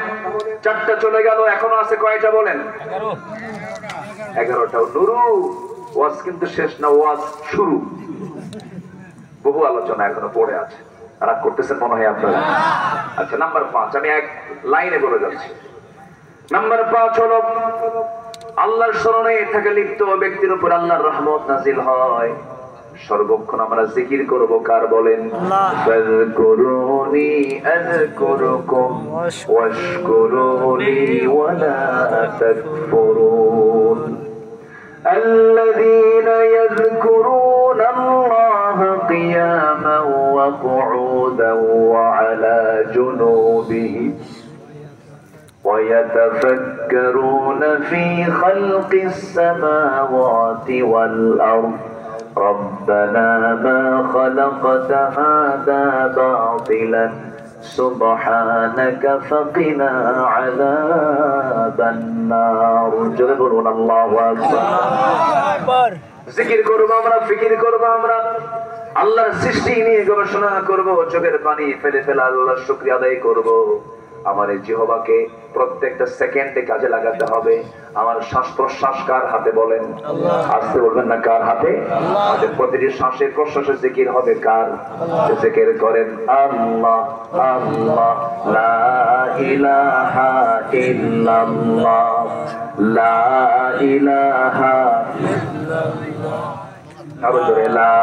4টা চলে গেল, এখনো আছে কয়টা বলেন? 11টা। নুরু, ওয়াজ কিন্তু শেষ না, ওয়াজ শুরু। বহু আলোচনা এখনো পড়ে আছে। রাগ করতেছেন মনে হয় আপনারা? আচ্ছা, নাম্বার 5 আমি এক লাইনে বলে যাচ্ছি। নাম্বার 5 হলো আল্লাহর শরণে থেকে লিপ্ত ব্যক্তির উপর আল্লাহর রহমত নাজিল হয়। সর্বক্ষণ আমরা জিকির করব কার বলেন? ফাযকুরুনি আযকুরুকুম ওয়াশকুরুনি ওয়ালা তাকফুরুন। আল্লাযীনা ইয়াযকুরুনা আল্লাহা কিয়ামান ওয়া কুউদান ওয়া আলা জুনুবিহিম ويتفكرون في خلق السماوات والأرض ربنا ما خلقت هذا باطلا سبحانك فقنا عذاب النار جبرون الله أكبر জিকির করব আমরা, ফিকির করব আমরা, আল্লাহর সৃষ্টি নিয়ে গবেষণা করব, চোখের পানি ফেলে ফেলে আল্লাহর শুকরিয়া আদায় করব। আমার এই জিহ্বাকে প্রত্যেকটা সেকেন্ডে কাজে লাগাতে হবে। আমার শ্বাস প্রশ্বাস কার হাতে বলেন? আসতে বলবেন না, কার হাতে? আমাদের প্রতিটি শ্বাসে প্রশ্বাসে জিকির হবে কার? জিকির করেন আল্লাহ আল্লাহ, লা ইলাহা ইল্লাল্লাহ, লা ইলাহা ইল্লাল্লাহ, আরো জোরে লা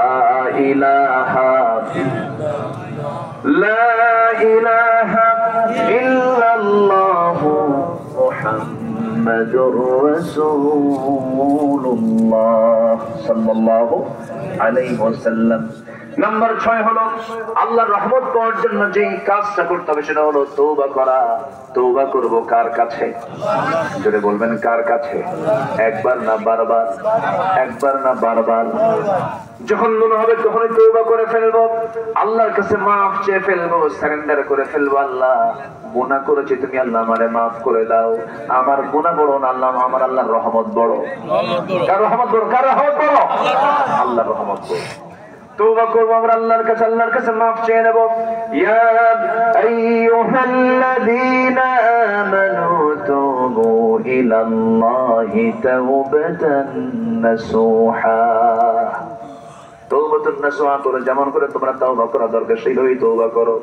ইলাহা, লা ইলাহা ইল্লাল্লাহু মুহাম্মাদুর রাসূলুল্লাহ সাল্লাল্লাহু আলাইহি ওয়াসাল্লাম। নাম্বার 6 হলো আল্লাহর রহমত পাওয়ার জন্য যেই কাজটা করতে হবে সেটা হলো তওবা করা। তওবা করব কার কাছে? জোরে বলবেন, কার কাছে? একবার না বারবার? একবার না বারবার? যখন মনে হবে তখনই তওবা করে ফেলবো, আল্লাহর কাছে মাফ চেয়ে ফেলবো, সারেন্ডার করে ফেলবো। আল্লাহ, গুনাহ করেছি, তুমি আল্লাহ আমারে মাফ করে দাও। আমার গুনাহ বড় না আল্লাহ, আমার আল্লাহর রহমত বড়। কার রহমত বড়? কার রহমত বড়? আল্লাহর রহমত বড়। তওবা করব আমরা আল্লাহর কাছে মাফ চেয়ে নেব। ইয়া আইয়ুহাল্লাযীনা আমানু তুবু ইলাল্লাহি তাওবাতান নাসুহা। তওবাতুন নাসুহা করে যেমন করে তোমরা তওবা করা দরকার সেইভাবেই তওবা করো।